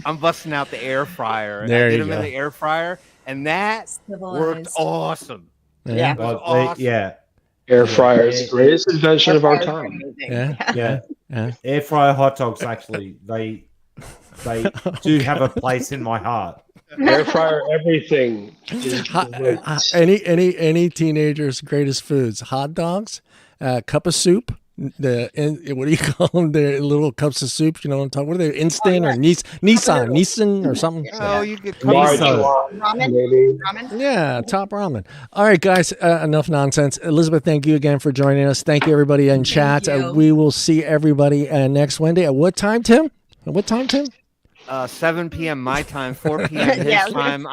I'm busting out the air fryer. And I did them in the air fryer, and that worked awesome. Yeah. Awesome. Air fryer is the greatest invention of our time. Yeah. Air fryer hot dogs, actually, they do have a place in my heart. Air fryer everything. Any teenager's greatest foods: hot dogs, cup of soup. What do you call them? The little cups of soup. You know what I'm talking? What are they? Instant or Nissan or something? Oh, you get ramen. Yeah, top ramen. All right, guys. Enough nonsense. Elizabeth, thank you again for joining us. Thank you, everybody in chat. We will see everybody next Wednesday. At what time, Tim? 7 p.m. my time, 4 p.m. his time.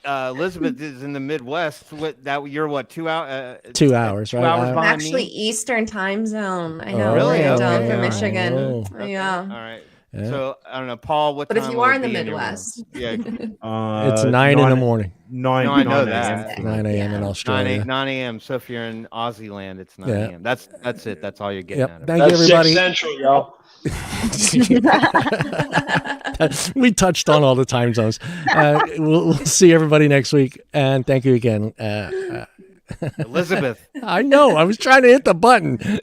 Elizabeth is in the Midwest. You're what, 2 hours? 2 hours, right? I'm actually Eastern time zone. I know. Really? From Michigan. Yeah. All right. So I don't know, Paul. What? But time if you will are it in the be your Midwest, room? It's 9 in the morning. 9, No, I know 9 that. a.m. 9 a.m. in Australia. 9 a.m. So if you're in Aussie land, it's 9 a.m. That's it. That's all you're getting out of it. Thank you, That's everybody. 6 Central, y'all. We touched on all the time zones. We'll see everybody next week, and thank you again. Elizabeth. I know. I was trying to hit the button.